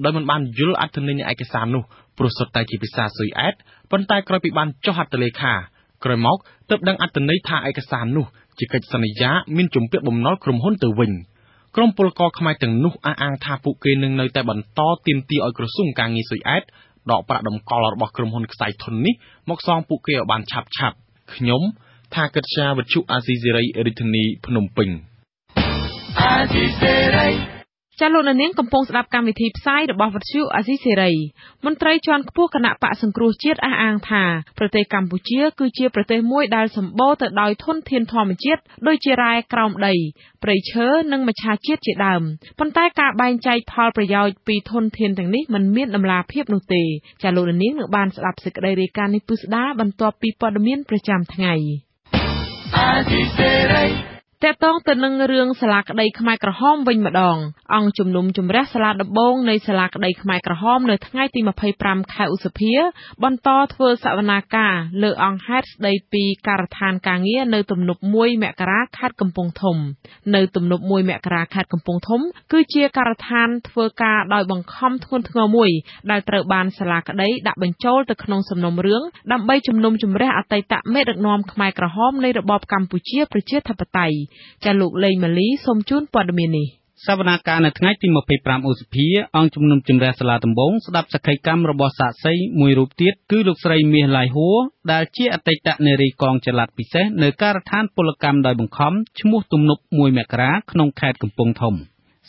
ដោយមិនបានយល់អត្ថន័យនៃឯកសារនោះព្រោះសុទ្ធតែជាភាសាស៊ុយអែតប៉ុន្តែក្រោយពីបានចុះហត្ថលេខាក្រោយមកទើបដឹងអត្ថន័យថាឯកសារនោះជាកិច្ចសន្យាមានជំពាក់បំណុលក្រុមហ៊ុនទៅវិញក្រុមពលករខ្មែរទាំងនោះអះអាងថាពួកគេនឹងនៅតែបន្តទាមទារឲ្យក្រសួងការងារស៊ុយអែតដកប្រាក់តម្កល់របស់ក្រុមហ៊ុនខ្សែធននេះមកសងពួកគេឲ្យបានឆាប់ខ្ញុំថាកិត្យាវិទ្យុអាស៊ីសេរីរាជធានីភ្នំពេញ ចាលោកនាងកំពុងស្ដាប់កម្មវិធីផ្សាយរបស់វិទ្យុអាស៊ីសេរីមន្ត្រីជាន់ខ្ពស់គណៈបកសង្គ្រោះជាតិអះអាងថាប្រទេសកម្ពុជាគឺជាប្រទេសមួយដែលសម្បូរទៅដោយធនធានធម្មជាតិដូចជារ៉ែក្រោមដីព្រៃឈើនិងមច្ឆជាតិជាដើមប៉ុន្តែការបែងចែកផលប្រយោជន៍ពីធនធានទាំងនេះមិនមានដំណាភាពនោះទេចាលោកនាងនឹងបានស្ដាប់សេចក្តីរាយការណ៍នេះពិស្ដាបន្ទាប់ពីព័ត៌មានប្រចាំថ្ងៃអាស៊ីសេរីតកតងទៅនឹងរឿងសាលាក្តីខ្មែរក្រហមវិញម្ដងអង្គជំនុំជម្រះសាលាដំបងនៃសាលាក្តីខ្មែរក្រហមនៅថ្ងៃទី25ខែឧសភាបន្តធ្វើសវនាការលើអង្គហេតុស្តីពីការដ្ឋានការងារនៅទំនប់1មករាខេត្តកំពង់ធំនៅទំនប់1មករាខេត្តកំពង់ធំគឺជាការដ្ឋានធ្វើការដោយបង្ខំធ្ងន់ធ្ងរមួយដែលត្រូវបានសាលាក្តីដាក់បញ្ចូលទៅក្នុងសំណុំរឿងដើម្បីជំនុំជម្រះអតីតមេដឹកនាំខ្មែរក្រហមនៃរបបកម្ពុជាប្រជាធិបតេយ្យចាលោកលេងម៉ាលីសូមជូនព័ត៌មាននេះសវនាការនៅថ្ងៃទី25ឧសភាអង្គជំនុំជម្រះសាលាដំបងស្ដាប់សក្ខីកម្មរបស់សាក្សីមួយរូបទៀតគឺលោកស្រីមាសឡៃហួរដែលជាអតីតនារីកងចល័តពិសេសនៅការដ្ឋានពលកម្មដោយបង្ខំឈ្មោះទំនប់1មករាក្នុងខេត្តកំពង់ធំ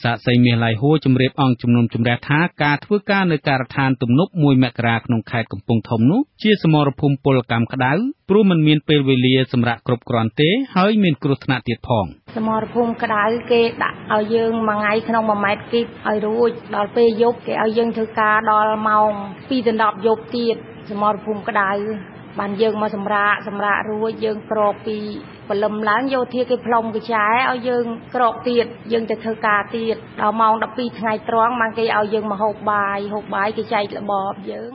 សាក្សីមាសឡៃហួរជម្រាបអង្គជំនុំជម្រះថាការធ្វើការនៅការដ្ឋានទំនប់1មករាក្នុងខេត្តកំពង់ធំនោះជាសមរភូមិពលកម្មក្តៅព្រោះมันមានពេលវេលាសម្រាប់គ្រប់គ្រាន់ទេហើយមានគ្រោះថ្នាក់ទៀតផងសមរភូមិក្តៅគេដាក់ឲ្យយើងមួយថ្ងៃក្នុង1ម៉ែត្រគីបឲ្យរួចដល់ពេលយប់គេឲ្យយើងធ្វើការដល់ម៉ោង2ដល់10យប់ទៀតសមរភូមិក្តៅបានយើងមកសម្រាករួចយើងក្រោកពីព្រលឹមឡើងយោធាគេផ្លុំកញ្ចែឲ្យយើងក្រោកទៀតយើងទៅធ្វើការទៀតដល់ម៉ោង12ថ្ងៃត្រង់បានគេឲ្យយើងមកហូបបាយគេចែករបបយើង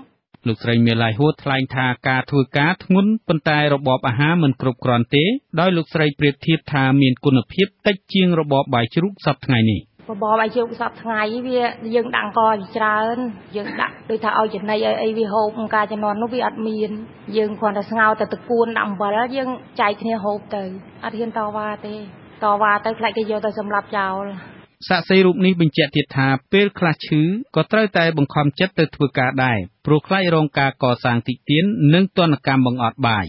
លោកស្រីមេឡៃហួរថ្លែងថាការធ្វើការធ្ងន់ប៉ុន្តែរបបអាហារមិនគ្រប់គ្រាន់ទេដោយលោកស្រីប្រៀបធៀបថាមានគុណភាពតិចជាងរបបបាយជ្រូកសប្តាហ៍ថ្ងៃនេះបបរបាយជ្រូកសប្តាហ៍ថ្ងៃវាយើងដាក់កច្រើនយើងដាក់ដូចថាឲ្យចំណីឲ្យអីវាហូបការជំនាន់នោះវាអត់មានយើងគ្រាន់តែស្ងោរតែតកួនដាក់អំបិលយើងចែកគ្នាហូបទៅអត់ហ៊ានតវ៉ាទេតវ៉ាទៅខ្លាចគេយកទៅសម្លាប់ចោលសាក្សីរូបនេះបញ្ជាក់ទៀតថាពេលខ្លះឈឺក៏ត្រូវតែបង្ខំចិត្តទៅធ្វើការដែរព្រោះខ្លាចរងការកសាងទីទាននិងទណ្ឌកម្មបង្អត់បាយ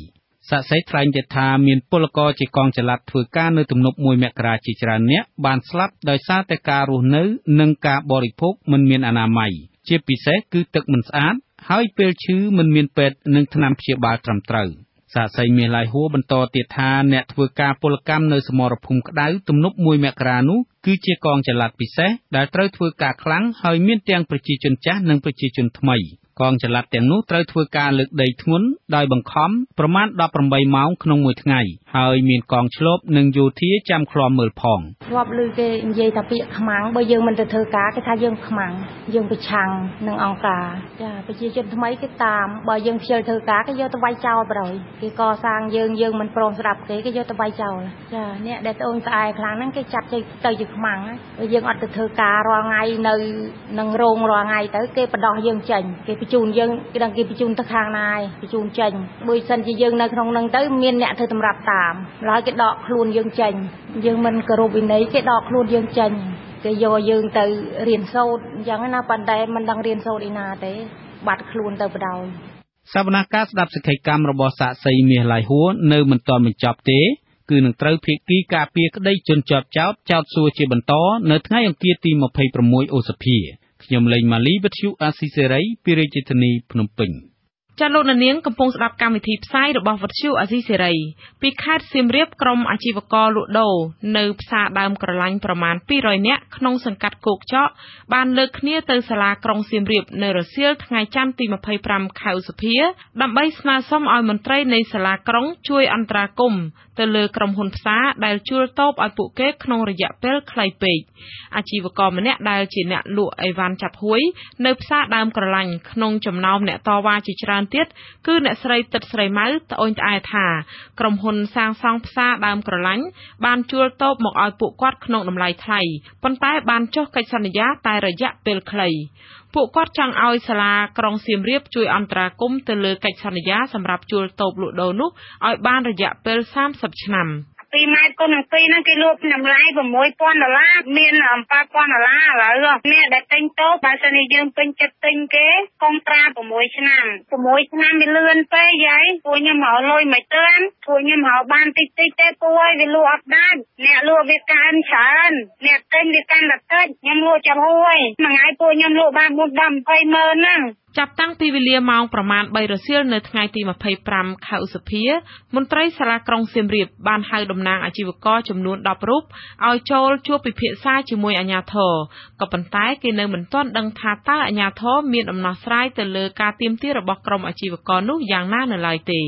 សាក្សីថ្លែងទៀតថាមានពលករជាកងចល័តធ្វើការនៅទំនប់1មករាជាច្រើនអ្នកបានស្លាប់ដោយសារតែការរស់នៅនិងការបរិភោគមិនមានអនាម័យជាពិសេសគឺទឹកមិនស្អាតហើយពេលឈឺមិនមានពេទ្យនិងថ្នាំព្យាបាលត្រឹមត្រូវសាក្សីមាសឡៃហួរបន្តទៀតថាអ្នកធ្វើការពលកម្មនៅសមរភូមិក្តៅទំនប់1មករានោះគឺជាកងចល័តពិសេសដែលត្រូវធ្វើការខ្លាំងហើយមានទាំងប្រជាជនចាស់និងប្រជាជនថ្មីកងចល័តទាំងនោះត្រូវធ្វើការលើកដីធ្ងន់ដោយបង្ខំប្រមាណ18ម៉ោងក្នុងមួយថ្ងៃហើយមានកងឆ្លប់និងយោធាចាំឃ្លាំមើលផងធ្លាប់ឮគេនិយាយថាពាក្យខ្មាំងបើយើងមិនទៅធ្វើការគេថាយើងខ្មាំងយើងប្រឆាំងនឹងអង្គការចាប្រជាជនថ្មីគេតាមបើយើងខ្ជិលធ្វើការគេយកទៅវាយចោលបរយគេកសាងយើងមិនព្រមស្ដាប់គេយកទៅវាយចោលចាអ្នកដែលត្អូញត្អែខ្លាំងហ្នឹងគេចាប់ទៅជាខ្មាំងហើយយើងអត់ទៅធ្វើការរាល់ថ្ងៃនៅនឹងរោងរាល់ថ្ងៃទៅគេបដោះយើងចេញគេបញ្ជូនយើងគេដឹងគេបញ្ជូនទៅខាងណាឯងបញ្ជូនចេញបើសិនជាយើងនៅក្នុងនឹងទៅមានអ្នកធ្វើសម្រាប់តាមហើយគេដកខ្លួនយើងចេញយើងមិនគោរពវិន័យគេដកខ្លួនយើងចេញគេយកយើងទៅរៀនសូត្រអញ្ចឹងណាប៉ុន្តែមិនដឹងរៀនសូត្រឯណាទេបាត់ខ្លួនទៅបដ ாய் សវនកម្មស្ដាប់សក្ខីកម្មរបស់សាក្សីមាសឡៃហួរនៅមិនទាន់បញ្ចប់ទេគឺនឹងត្រូវភាគីការពារក្តីជនជាប់ចោទសួរជាបន្តនៅថ្ងៃអង្គារទី26ឧសភាខ្ញុំលេងម៉ាលីវិទ្យុអាស៊ីសេរីពីរាជធានីភ្នំពេញចាលោកនាងកំពុងស្ដាប់កម្មវិធីផ្សាយរបស់វិទ្យុអាស៊ីសេរីពីខេត្តសៀមរាបក្រុមអាជីវករលក់ដូរនៅផ្សារដើមក្រឡាញ់ប្រមាណ200នាក់ក្នុងសង្កាត់គោកចកបានលើកគ្នាទៅសាលាក្រុងសៀមរាបនៅរសៀលថ្ងៃច័ន្ទទី25ខែឧសភាដើម្បីស្នើសុំឲ្យមន្ត្រីនៃសាលាក្រុងជួយអន្តរាគមន៍ទៅលើក្រុមហ៊ុនផ្សារដែលជួលតូបឲ្យពួកគេក្នុងរយៈពេលខ្លីពេកអាជីវករម្នាក់ដែលជាអ្នកលក់អីវ៉ាន់ចាប់ហួយនៅផ្សារដើមក្រឡាញ់ក្នុងចំណោមអ្នកតវ៉ាជាច្រើនទៀតគឺអ្នកស្រីទឹកស្រីម៉ៅត្អូញត្អែថាក្រុមហ៊ុនសាងសង់ផ្សារដើមក្រឡាញ់បានជួលតូបមកឲ្យពួកគាត់ក្នុងតម្លៃថ្លៃប៉ុន្តែបានចុះកិច្ចសន្យាតែរយៈពេលខ្លីពួកគាត់ចង់ឲ្យសាលាក្រុងសៀមរាបជួយអន្តរាគមន៍ទៅលើកិច្ចសន្យាសម្រាប់ជួលតូបលក់ដូរនោះឲ្យបានរយៈពេល30ឆ្នាំ 2ម៉ែត្រគុណនឹង2ហ្នឹងគេលក់តម្លៃ$6,000មាន$7,000ឥឡូវអ្នកដែលទិញតូបបើសិនជាយើងពេញចិត្តទិញគេកុំត្រា6ឆ្នាំវាលឿនពេកយាយពួកខ្ញុំរកលុយមិនទាន់ពួកខ្ញុំរកបានតិចទេពួកឲ្យវាលក់អត់ដាច់អ្នកលក់វាកើនច្រើនអ្នកទិញវាកាន់តែតិចខ្ញុំលក់ចាំហួយមួយថ្ងៃពួកខ្ញុំលក់បាន4-20ម៉ឺនហ្នឹងចាប់តាំងពីវេលាម៉ោងប្រមាណ3រសៀលនៅថ្ងៃទី25ខែឧសភាមន្ត្រីសាលាក្រុងសៀមរាបបានហៅតំណាងអាជីវករចំនួន10រូបឲ្យចូលជួបពិភាក្សាជាមួយអាជ្ញាធរក៏ប៉ុន្តែគេនៅមិនទាន់ដឹងថាតើអាជ្ញាធរមានដំណោះស្រាយទៅលើការទាមទាររបស់ក្រុមអាជីវករនោះយ៉ាងណានៅឡើយទេ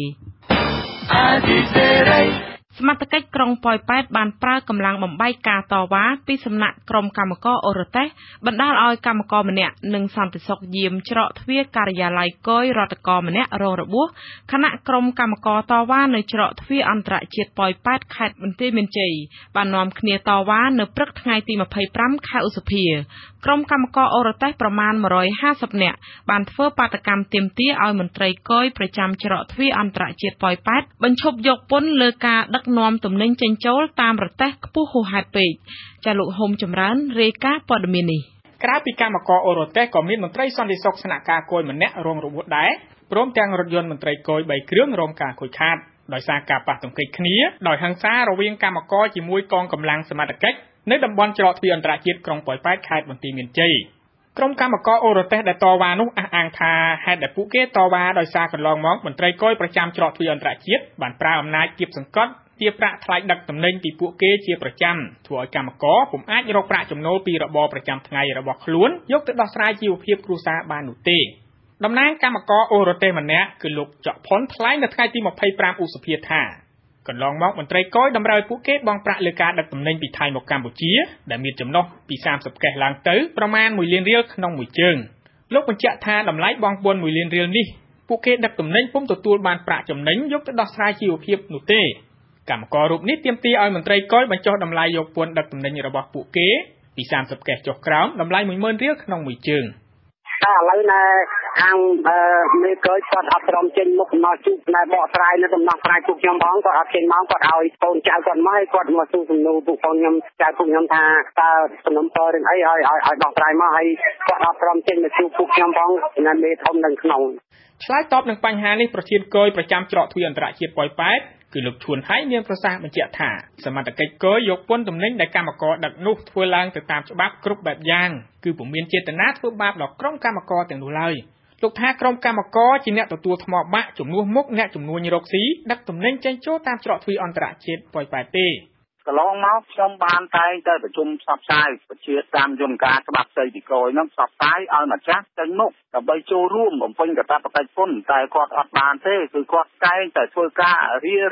សមត្ថកិច្ចក្រុងប៉ោយប៉ែតបានប្រើកម្លាំងបំបែកការតវ៉ាពីសំណាក់ក្រុមកម្មករអូរ៉ូតេសបណ្ដាលឲ្យកម្មករម្នាក់និងសន្តិសុខយាមច្រកទ្វារការិយាល័យគយរដ្ឋករម្នាក់រងរបួសខណៈក្រុមកម្មករតវ៉ានៅច្រកទ្វារអន្តរជាតិប៉ោយប៉ែតខេត្តបន្ទាយមានជ័យបាននាំគ្នាតវ៉ានៅព្រឹកថ្ងៃទី25ខែឧសភាក្រុមកម្មករអូរ៉ូតេសប្រមាណ150នាក់បានធ្វើបាតកម្មទាមទារឲ្យមន្ត្រីគយប្រចាំច្រកទ្វារអន្តរជាតិប៉ោយប៉ែតបញ្ឈប់យកពន្ធលើការដឹកនាំទំនិញចេញចូលតាមរទេះខ្ពស់ហួសហេតុពេកចាលោកហុំចម្រើនរាយការណ៍ព័ត៌មាននេះក្រៅពីកម្មករអូរ៉ូតេសក៏មានមន្ត្រីសន្តិសុខស្នាក់ការគយម្នាក់រងរបួសដែរព្រមទាំងរថយន្តមន្ត្រីគយ3គ្រឿងរងការខូចខាតដោយសារការប៉ះទង្គិចគ្នាដោយហិង្សារវាងកម្មករជាមួយកងកម្លាំងសមត្ថកិច្ចនៅតំបន់ច្រកទ្វារអន្តរជាតិក្រុងប៉ោយប៉ែតខេត្តបន្ទាយមានជ័យក្រុមកម្មករអូរ៉ូតេសដែលតវ៉ានោះអះអាងថាហេតុដែលពួកគេតវ៉ាដោយសារកន្លងមកមន្ត្រីគយប្រចាំច្រកទ្វារអន្តរជាតិបានប្រើអំណាចគៀបសង្កត់ជាប្រាក់ថ្លៃដឹកទំនិញពីពួកគេជាប្រចាំធ្វើឲ្យកម្មករពុំអាចរកប្រាក់ចំណូលពីរបរប្រចាំថ្ងៃរបស់ខ្លួនយកទៅដោះស្រាយជីវភាពគ្រួសារបាននោះទេតំណាងកម្មករអូរ៉ូតេសម្នាក់គឺលោកច័កផុនថ្លែងនៅថ្ងៃទី25ឧសភាថាកន្លងមកមន្ត្រីគយតម្រូវឲ្យពួកគេបង់ប្រាក់លើការដឹកទំនិញពីថៃមកកម្ពុជាដែលមានចំណុះពី30កេសឡើងទៅប្រមាណ1លានរៀលក្នុងមួយជើងលោកបញ្ជាក់ថាតម្លៃបង់ពន្ធ1លានរៀលនេះពួកគេដឹកទំនិញពុំទទួលបានប្រាក់ចំណេញយកទៅដោះស្រាយជីវភាពនោះទេកម្មកររូបនេះទាមទារឲ្យមន្ត្រីគយបញ្ចុះតម្លៃយកពន្ធដឹកទំនិញរបស់ពួកគេពី30កេសចុះក្រោមតម្លៃ 10000 រៀលក្នុងមួយជើងតែឥឡូវណែខាងមេគយគាត់អត់ព្រមចេញមុខដំណោះជូបណែបកស្រាយនៅដំណោះស្រាយពួកខ្ញុំផងគាត់អត់ចេញមកគាត់ឲ្យកូនចៅគាត់មកឲ្យគាត់មកសួរសំណួរពួកកូនខ្ញុំចៅពួកខ្ញុំថាតើសំណុំពររឿងអីឲ្យដោះស្រាយមកហើយគាត់អត់ព្រមចេញមកជួបពួកខ្ញុំផងនៅមេធំនៅក្នុងឆ្លើយតបនឹងបញ្ហានេះប្រធានគយប្រចាំច្រកទ្វារអន្តរជាតិប៉ោយប៉ែតគឺលោកឈួនហៃមានប្រសាសន៍បញ្ជាក់ថាសមត្ថកិច្ចគយយកពន្ធទំនិញដែលកម្មករដឹកនោះធ្វើឡើងទៅតាមច្បាប់គ្រប់បែបយ៉ាងគឺពុំមានចេតនាធ្វើបាបដល់ក្រុមកម្មករទាំងនោះឡើយលោកថាក្រុមកម្មករជាអ្នកទទួលថ្មបាក់ជំនួសមុខអ្នកជំនួញរកស៊ីដឹកទំនិញចេញចូលតាមច្រកទ្វារអន្តរជាតិប៉ោយប៉ែតទេកន្លងមកខ្ញុំបានតែងតែប្រជុំផ្សព្វផ្សាយប្រជាតាមយន្តការច្បាប់ស្តីពីគយនឹងផ្សព្វផ្សាយឲ្យម្ចាស់ចេញមុខដើម្បីចូលរួមបំពេញកាតព្វកិច្ចពន្ធតែគាត់អត់បានទេគឺគាត់តែងតែធ្វើការ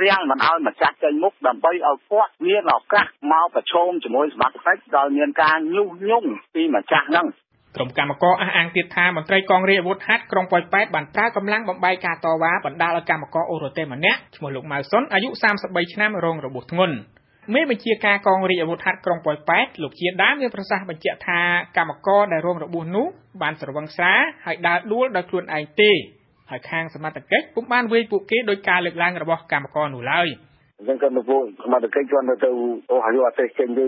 រាំងមិនឲ្យម្ចាស់ចេញមុខដើម្បីឲ្យគាត់មានឱកាសមកប្រជុំជាមួយសមត្ថកិច្ចដោយមានការញុះញង់ពីម្ចាស់ហ្នឹងក្រុមកម្មករអះអាងទៀតថាមន្ត្រីកងរាជអាវុធហត្ថក្រុងប៉ោយប៉ែតបានប្រើកម្លាំងបំបែកការតវ៉ាបណ្ដាលឲ្យកម្មករអូរ៉ូតេម្នាក់ឈ្មោះលោកម៉ៅសុនអាយុ33ឆ្នាំរងរបួសធ្ងន់មេបញ្ជាការកងរាជអាវុធហត្ថក្រុងប៉ោយប៉ែតលោកជាដាមានប្រសាសន៍បញ្ជាក់ថាកម្មករដែលរងរបួសនោះបានស្រវឹងស្រាហើយដើរដួលដោយខ្លួនឯងទេហើយខាងសមត្ថកិច្ចពុំបានវាយពួកគេដោយការលើកឡើងរបស់កម្មករនោះឡើយអញ្ចឹងក៏មកសមត្ថកិច្ចគាត់ទៅអូហៅអត់ទេចេញពី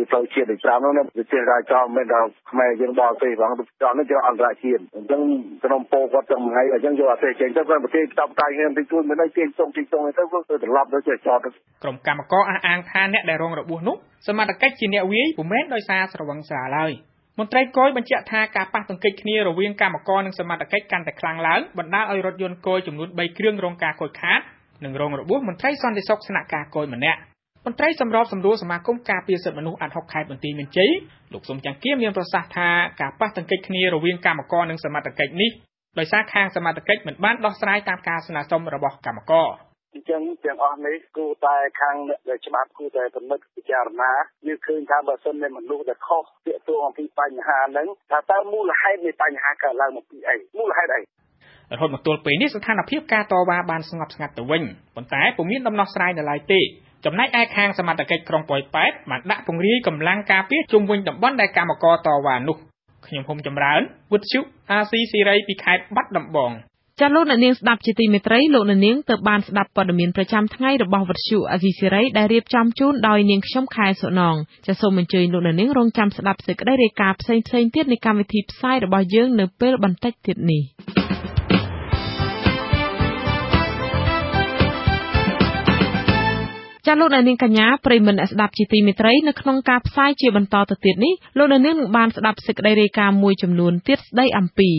ផ្លូវជាតិដូចច្រើននោះវាជារាជការមិនដល់ខ្មែរយើងបរទេសផងទៅចោលនេះជាអន្តរជាតិអញ្ចឹងក្រុមពោគាត់ទាំងថ្ងៃអញ្ចឹងយកអត់ទេចេញទៅគាត់ប្រទេសតបតៃហ្នឹងទីទួលមិនឲ្យចេញចុងទៅទៅគាត់ត្រឡប់ទៅជាចោតក្រុមកម្មករអះអាងថាអ្នកដែលរងរបួសនោះសមត្ថកិច្ចជាអ្នកវាយពុំមែនដោយសារស្រវឹងស្រាឡើយមន្ត្រីគយបញ្ជាក់ថាការប៉ះទង្គិចគ្នារវាងកម្មករនិងសមត្ថកិច្ចកាន់តែខ្លាំងឡើងបណ្ដាលឲ្យរថយន្តគយចំនួន3គ្រឿងរងការខូចខាតនិងរងរបួសមន្ត្រីសន្តិសុខស្នាក់ការគយម្នាក់មន្ត្រីសម្របសម្រួលសមាគមការពារសិទ្ធិមនុស្សអាត់ហុកខេត្តបន្ទាយមានជ័យលោកសុំចាំងគៀមមានប្រសាសន៍ថាការប៉ះទង្គិចគ្នារវាងកម្មករនិងសមត្ថកិច្ចនេះដោយសារខាងសមត្ថកិច្ចមិនបានដោះស្រាយតាមការស្នើសុំរបស់កម្មករអញ្ចឹងទាំងអស់នេះគួរតែខាងអ្នកច្បាប់គួរតែពិនិត្យពិចារណាយើងឃើញថាបើសិនជាមនុស្សដែលខុសទាក់ទងអំពីបញ្ហាហ្នឹងថាតើមូលហេតុនៃបញ្ហាកើតឡើងមកពីអីមូលហេតុអីរហូតមកទល់ពេលនេះស្ថានភាពការតវ៉ាបានស្ងប់ស្ងាត់ទៅវិញប៉ុន្តែពុំមានដំណោះស្រាយនៅឡើយទេចំណែកឯខាងសមត្ថកិច្ចក្រុងប៉ោយប៉ែតបានដាក់ពង្រាយកម្លាំងការពារជុំវិញតំបន់ដែលកម្មករតវ៉ានោះខ្ញុំហុំចម្រើនវិទ្យុ RC សេរីពីខេត្តបាត់ដំបង ចាលោកអ្នកនាងស្ដាប់ជាទីមេត្រីលោកអ្នកនាងទៅបានស្ដាប់ព័ត៌មានប្រចាំថ្ងៃរបស់វិទ្យុអាស៊ីសេរីដែលរៀបចំជូនដោយនាងខ្ញុំខែសុណងចាសូមអញ្ជើញលោកអ្នកនាងរងចាំស្ដាប់សេចក្តីរាយការណ៍ផ្សេងៗទៀតនៃកម្មវិធីផ្សាយរបស់យើងនៅពេលបន្តិចទៀតនេះចាលោកអ្នកនាងកញ្ញាប្រិយមិត្តអ្នកស្ដាប់ជាទីមេត្រីនៅក្នុងការផ្សាយជាបន្តទៅទៀតនេះលោកអ្នកនាងនឹងបានស្ដាប់សេចក្តីរាយការណ៍មួយចំនួនទៀតស្ដីអំពី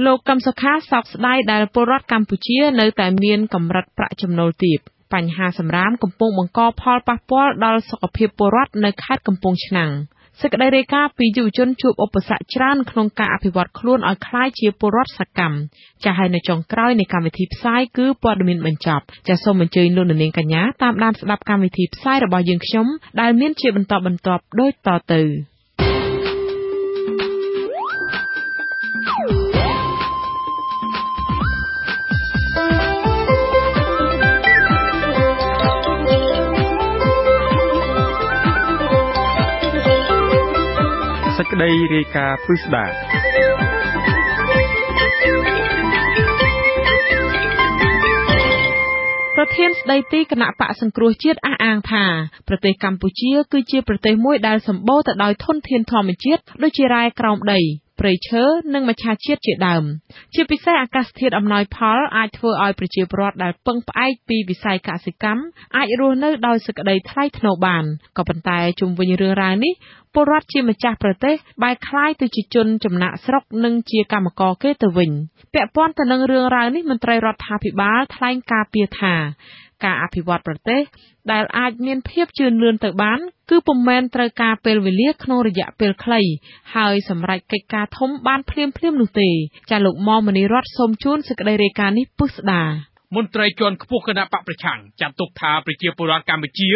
លោកកឹមសុខាសោកស្ដាយដែលពលរដ្ឋកម្ពុជានៅតែមានកម្រិតប្រាក់ចំណូលទាបបញ្ហាសម្រាមកំពុងបង្កផលប៉ះពាល់ដល់សុខភាពពលរដ្ឋនៅខេត្តកំពង់ឆ្នាំងសេចក្តីរាយការណ៍ពីយុវជនជួបឧបសគ្គច្រើនក្នុងការអភិវឌ្ឍខ្លួនឲ្យក្លាយជាពលរដ្ឋសកម្មចាហើយនៅចុងក្រោយនៃកម្មវិធីផ្សាយគឺព័ត៌មានបញ្ចប់ចាសូមអញ្ជើញលោកនាងកញ្ញាតាមដានស្ដាប់កម្មវិធីផ្សាយរបស់យើងខ្ញុំដែលមានជាបន្តបន្ទាប់ដូចតទៅសេចក្តីរាយការណ៍ពិស្ដាប្រធានស្ដីទីគណៈបកសង្គ្រោះជាតិអះអាងថាប្រទេសកម្ពុជាគឺជាប្រទេសមួយដែលសម្បូរទៅដោយធនធានធម្មជាតិដូចជារ៉ែក្រោមដីព្រៃឈើនិងមច្ឆជាតិជាដើមជាពិសេសអាកាសធាតុអំណោយផលអាចធ្វើឲ្យប្រជាពលរដ្ឋដែលពឹងផ្អែកពីវិស័យកសិកម្មអាចរស់នៅដោយសេចក្តីថ្លៃថ្នូរបានក៏ប៉ុន្តែជុំវិញរឿងរ៉ាវនេះពលរដ្ឋជាម្ចាស់ប្រទេសបែរក្លាយទៅជាជនចំណាក់ស្រុកនិងជាកម្មករគេទៅវិញពាក់ព័ន្ធទៅនឹងរឿងរ៉ាវនេះមន្ត្រីរដ្ឋាភិបាលថ្លែងការពីថាការអភិវឌ្ឍប្រទេសដែលអាចមានភាពជឿនលឿនទៅបានគឺពុំមែនត្រូវការពេលវេលាក្នុងរយៈពេលខ្លីហើយសម្រេចកិច្ចការធំបានភ្លាមៗនោះទេចាលោកមុំមនីរតសូមជូនសេចក្តីរាយការណ៍នេះពុស្ដាមន្ត្រីជាន់ខ្ពស់គណៈបកប្រឆាំងចាត់ទុកថាប្រជាពលរដ្ឋកម្ពុជា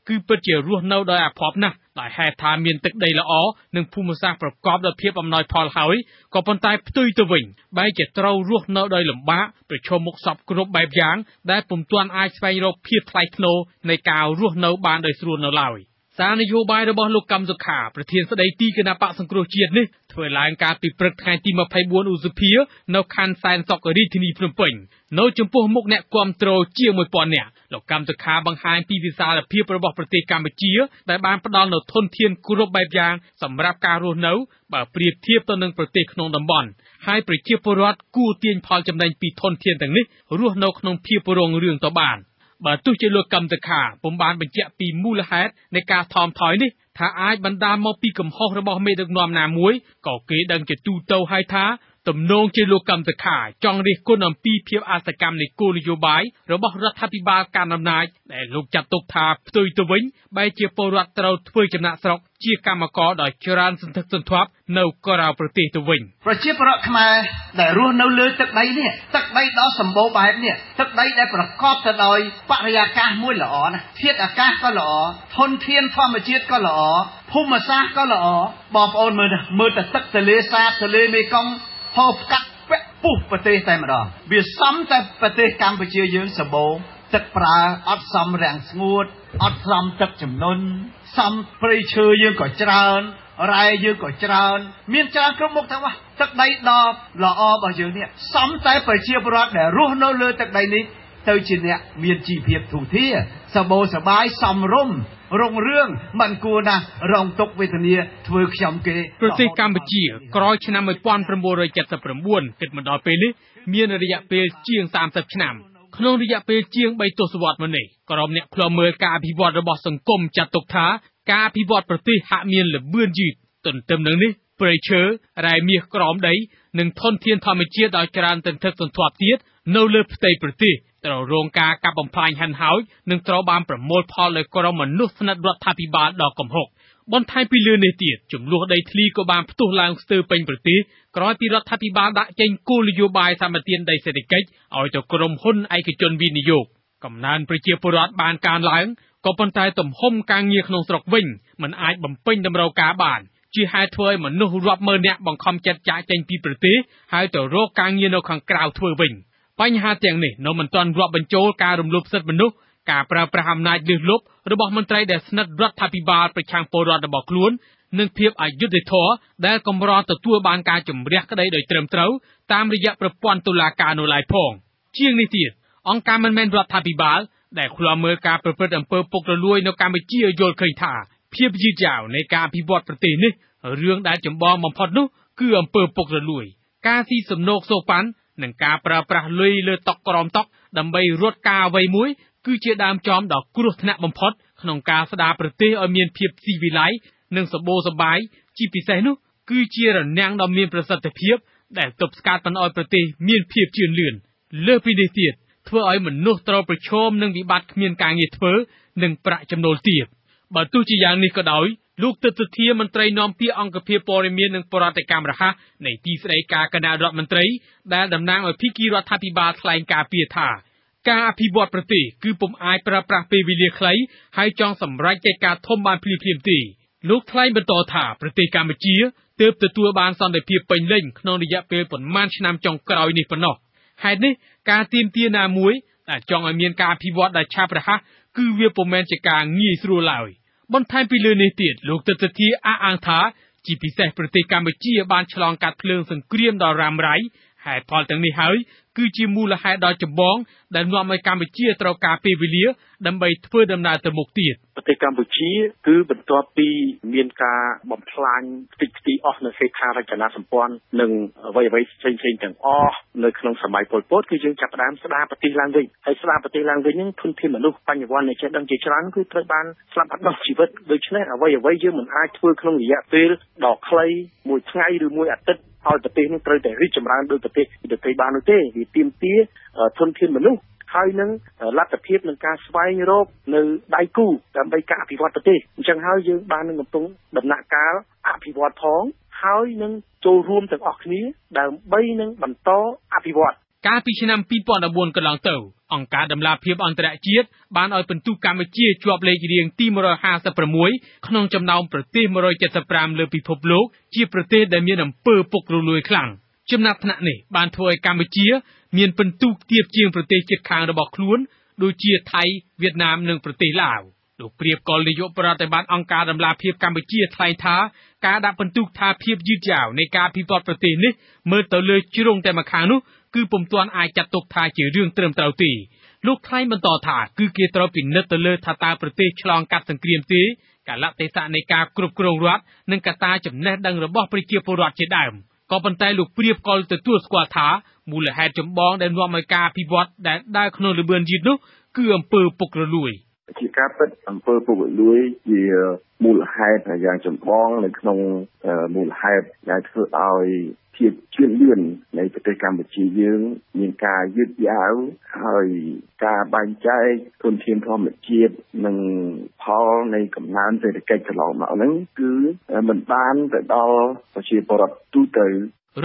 គឺពិតជារស់នៅដោយអភ័ព្វណាស់ដោយហេតុថាមានទឹកដីល្អនិងភូមិសាស្ត្រប្រកបដោយភាពអំណោយផលហើយក៏ប៉ុន្តែផ្ទុយទៅវិញបែរជាត្រូវរស់នៅដោយលំបាកប្រឈមមុខសពគ្រប់បែបយ៉ាងដែលពុំទាន់អាចស្វែងរកភាពថ្លៃថ្នូរនៃការរស់នៅបានដោយស្រួលនៅឡើយសារនយោបាយរបស់លោកកឹមសុខាប្រធានស្ដីទីគណៈបកសង្គ្រោះជាតិនេះធ្វើឡើងកាលពីព្រឹកថ្ងៃទី24ឧសភានៅខណ្ឌសែនសុខរាជធានីភ្នំពេញនៅចំពោះមុខអ្នកគាំទ្រជាង 1000 នាក់លោកកឹមសុខាបង្ហាញពីវិសាលភាពរបស់ប្រទេសកម្ពុជាដែលបានផ្ដល់នូវធនធានគ្រប់បែបយ៉ាងសម្រាប់ការរស់នៅបើប្រៀបធៀបទៅនឹងប្រទេសក្នុងតំបន់ហើយប្រជាពលរដ្ឋគួរទាញផលចំណេញពីធនធានទាំងនេះរស់នៅក្នុងភាពរុងរឿងទៅបានបើទោះជាលោកកឹមសុខាពុំបានបញ្ជាក់ពីមូលហេតុនៃការថមថយនេះថាអាចបណ្ដាលមកពីកំហុសរបស់មេដឹកនាំណាមួយក៏គេដឹងជាទូទៅហើយថាទំនងជាលោកកឹមសុខាចង់រិះគន់អំពីភាពអសកម្មនៃគោលនយោបាយរបស់រដ្ឋាភិបាលកាន់អំណាចដែលលោកចាត់ទុកថាផ្ទុយទៅវិញបែរជាពលរដ្ឋត្រូវធ្វើចំណាក់ស្រុកជាកម្មករដោយច្រើនសន្ធឹកសន្ធាប់នៅក្រៅប្រទេសទៅវិញប្រជាពលរដ្ឋខ្មែរដែលរស់នៅលើទឹកដីនេះទឹកដីដ៏សម្បូរបែបនេះទឹកដីដែលប្រកបទៅដោយបរិយាកាសមួយល្អណាស់ធាតុអាកាសក៏ល្អធនធានធម្មជាតិក៏ល្អភូមិសាស្ត្រក៏ល្អបងប្អូនមើលទៅទឹកទន្លេសាបទន្លេមេគង្គហូរកាត់ពាក់ពុះប្រទេសតែម្ដងវាសំតែប្រទេសកម្ពុជាយើងសម្បូរទឹកប្រើអត់សមរាំងស្ងួតអត់សមទឹកជំនន់សំព្រៃឈើយើងក៏ច្រើនរ៉ែយើងក៏ច្រើនមានច្រើនគ្រប់មុខទាំងអស់ទឹកដីដ៏ល្អរបស់យើងនេះសំតែប្រជាពលរដ្ឋដែលរស់នៅលើទឹកដីនេះទៅជាអ្នកមានជីវភាពទូធាសម្បូរសប្បាយសមរម្យរុងរឿងមិនគួរណាស់រងទុក្ខវេទនាធ្វើខ្ញុំគេប្រទេសកម្ពុជាក្រោយឆ្នាំ1979គិតមកដល់ពេលនេះមានរយៈពេលជាង30ឆ្នាំក្នុងរយៈពេលជាង3ទសវត្សរ៍មកនេះក្រុមអ្នកឃ្លាំមើលការអភិវឌ្ឍរបស់សង្គមចាត់ទុកថាការអភិវឌ្ឍប្រទេសហាក់មានល្បឿនយឺតទន្ទឹមនឹងនេះព្រៃឈើរ៉ែមាសក្រោមដីនិងធនធានធម្មជាតិដោយច្រើនសន្ធឹកសន្ធាប់ទៀតនៅលើផ្ទៃប្រទេសត្រូវរងការកាប់បំផ្លាញហិនហោចនិងត្រូវបានប្រមូលផលដោយក្រុមមនុស្សស្និទ្ធរដ្ឋាភិបាលដ៏គំហុកបន្ថែមពីលើនេះទៀតចំនួនដីធ្លីក៏បានផ្ទុះឡើងស្ទើរពេញប្រទេសក្រោយពីរដ្ឋាភិបាលដាក់ចេញគោលនយោបាយសម្បទានដីសេដ្ឋកិច្ចឲ្យទៅក្រុមហ៊ុនឯកជនវិនិយោគកំណើនប្រជាពលរដ្ឋបានកើនឡើងក៏ប៉ុន្តែទំហំការងារក្នុងស្រុកវិញមិនអាចបំពេញតម្រូវការបានជាហេតុធ្វើឲ្យមនុស្សរាប់ម៉ឺននាក់បង្ខំចិត្តចាកចេញពីប្រទេសហើយទៅរកការងារនៅខាងក្រៅធ្វើវិញបញ្ហាទាំងនេះនៅមិនទាន់រាប់បញ្ចូលការរំលោភសិទ្ធិមនុស្សការប្រើប្រាស់អំណាចលើសលប់របស់មន្ត្រីដែលស្និទ្ធរដ្ឋាភិបាលប្រឆាំងពលរដ្ឋរបស់ខ្លួន និងភាពអយុត្តិធម៌ដែលកម្រទទួលបានការជំរះក្តីដោយត្រឹមត្រូវតាមរយៈប្រព័ន្ធតុលាការនៅឡើយផងជាងនេះទៀតអង្គការមិនមែនរដ្ឋាភិបាលដែលឃ្លាំមើលការប្រព្រឹត្តអំពើពុករលួយនៅកម្ពុជាយល់ឃើញថាភាពយឺតយ៉ាវនៃការអភិវឌ្ឍប្រទេសនេះរឿងដែលចម្បងបំផុតនោះគឺអំពើពុករលួយការស៊ីសំណូកសូប៉ាន់និងការប្រើប្រាស់លុយលើតុក្រោមតុដើម្បីរត់ការអ្វីមួយគឺជាដើមចំដ៏គ្រោះថ្នាក់បំផុតក្នុងការស្ដារប្រទេសឲ្យមានភាពស៊ីវិល័យនិងសម្បូរសប្បាយជាពិសេសនោះគឺជារនាំងដ៏មានប្រសិទ្ធភាពដែលទប់ស្កាត់មិនឲ្យប្រទេសមានភាពជឿនលឿនលើសពីនេះទៀតធ្វើឲ្យមនុស្សត្រូវប្រឈមនឹងវិបត្តិគ្មានការងារធ្វើនិងប្រាក់ចំណូលទាបបើទោះជាយ៉ាងនេះក៏ដោយលោកទិដ្ឋាភិបាលមន្ត្រីនាំពាក្យអង្គភាពព័ត៌មាននិងបរិយាកម្មរហ័សនៃទីស្តីការគណៈរដ្ឋមន្ត្រីដែលតំណាងឲ្យភាគីរដ្ឋាភិបាលថ្លែងការពីថាការអភិវឌ្ឍប្រទេសគឺពុំអាចប្រើប្រាស់ពេលវេលាខ្លីហើយចង់សម្រេចកិច្ចការធំបានភ្លាមៗទេលោកថ្លែងបន្តថាប្រទេសកម្ពុជាទើបទទួលបានសន្តិភាពពេញលេញក្នុងរយៈពេលប៉ុន្មានឆ្នាំចុងក្រោយនេះប៉ុណ្ណោះហេតុនេះការទាមទារណាមួយដែលចង់ឲ្យមានការអភិវឌ្ឍដែលឆាប់រហ័សគឺវាពុំមែនជាការងាយស្រួលឡើយបន្ថែមពីលើនេះទៀតលោកទិដ្ឋាភិបាលអះអាងថាជាពិសេសប្រទេសកម្ពុជាបានឆ្លងកាត់ភ្លើងសង្គ្រាមដ៏រ៉ាំរ៉ៃហេតុផលទាំងនេះហើយគឺជាមូលហេតុដ៏ចម្បងដែលនាំឲ្យកម្ពុជាត្រូវការពេលវេលាដើម្បីធ្វើដំណើរទៅមុខទៀតប្រទេសកម្ពុជាគឺបន្ទាប់ពីមានការបំផ្លាញខ្ទេចខ្ទីអស់នៅហេដ្ឋារចនាសម្ព័ន្ធនិងអ្វីៗផ្សេងៗទាំងអស់នៅក្នុងសម័យប៉ុលពតគឺយើងចាប់ផ្ដើមស្ដារប្រទេសឡើងវិញហើយស្ដារប្រទេសឡើងវិញនឹងធនធានមនុស្សបញ្ញវន្តនៃចេះដឹងជាច្រើនគឺត្រូវបានស្លាប់បាត់បង់ជីវិតដូច្នេះអ្វីៗយើងមិនអាចធ្វើក្នុងរយៈពេលដ៏ខ្លីមួយថ្ងៃឬមួយអាទិត្យឲ្យប្រទេសនេះត្រូវតែរីកចម្រើនដោយប្រទេសដទៃបាននោះទេវាទាមទារធនធានមនុស្សហើយនឹងលទ្ធភាពនឹងការស្វែងរកនៅដៃគូដើម្បីការអភិវឌ្ឍប្រទេសអញ្ចឹងហើយយើងបាននឹងកំពុងដំណាក់កាលអភិវឌ្ឍផងហើយនឹងចូលរួមទាំងអស់គ្នាដើម្បីនឹងបន្តអភិវឌ្ឍកាលពីឆ្នាំ2014កន្លងទៅអង្គការដំណាភិបអន្តរជាតិបានឲ្យពិន្ទុកម្ពុជាជាប់លេខរៀងទី156ក្នុងចំណោមប្រទេស175លើពិភពលោកជាប្រទេសដែលមានអំពើពុករលួយខ្លាំងចំណាត់ថ្នាក់នេះបានធ្វើឲ្យកម្ពុជាមានពិន្ទុទាបជាងប្រទេសជិតខាងរបស់ខ្លួនដូចជាថៃវៀតណាមនិងប្រទេសឡាវលោកព្រាបកុលនាយកប្រតិបត្តិអង្គការដំណាភិបកម្ពុជាថ្លែងថាការដាក់ពិន្ទុថាភាពយឺតយ៉ាវនៃការអភិវឌ្ឍប្រទេសនេះមើលទៅលើជ្រុងតែម្ខាងនោះគឺពុំទាន់អាចចាត់ទុកថាជារឿងត្រឹមត្រូវទេលោកថ្លែងបន្តថាគឺគេត្រូវពិនិត្យទៅលើថាតើប្រទេសឆ្លងកាត់សង្គ្រាមទេកាលៈទេសៈនៃការគ្រប់គ្រងរដ្ឋនិងកត្តាចំណេះដឹងរបស់ប្រជាពលរដ្ឋជាដើមក៏ប៉ុន្តែលោកព្រាបកុលទទួលស្គាល់ថាមូលហេតុចម្បងដែលនាំឲ្យការអភិវឌ្ឍដែលដើរក្នុងលឿនយឺតនោះគឺអំពើពុករលួយជាការពិតអំពើពុករលួយជាមូលហេតុយ៉ាងចម្បងនៅក្នុងមូលហេតុដែលធ្វើឲ្យភាពជឿនលឿននៃប្រទេសកម្ពុជាយើងមានការយឺតយ៉ាវហើយការបែងចែកធនធានធម្មជាតិនិងផលនៃកំណើនសេដ្ឋកិច្ចកន្លងមកហ្នឹងគឺមិនបានទៅដល់ប្រជាពលរដ្ឋទូទៅ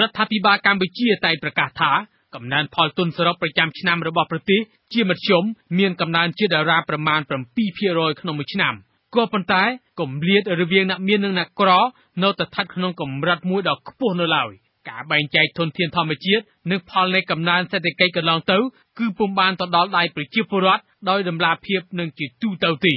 រដ្ឋាភិបាលកម្ពុជាតែងប្រកាសថាកំណើនផលទុនសរុបប្រចាំឆ្នាំរបស់ប្រទេសជាមធ្យមមានកំណើនជាតារាប្រមាណ 7% ក្នុងមួយឆ្នាំក៏ប៉ុន្តែគម្លាតរវាងអ្នកមាននិងអ្នកក្រនៅតែស្ថិតក្នុងកម្រិតមួយដ៏ខ្ពស់នៅឡើយការបែងចែកធនធានធម្មជាតិនិងផលនៃកំណើនសេដ្ឋកិច្ចកន្លងទៅគឺពុំបានទៅដល់ដៃប្រជាពលរដ្ឋដោយតម្លាភាពនិងជាទូទៅទេ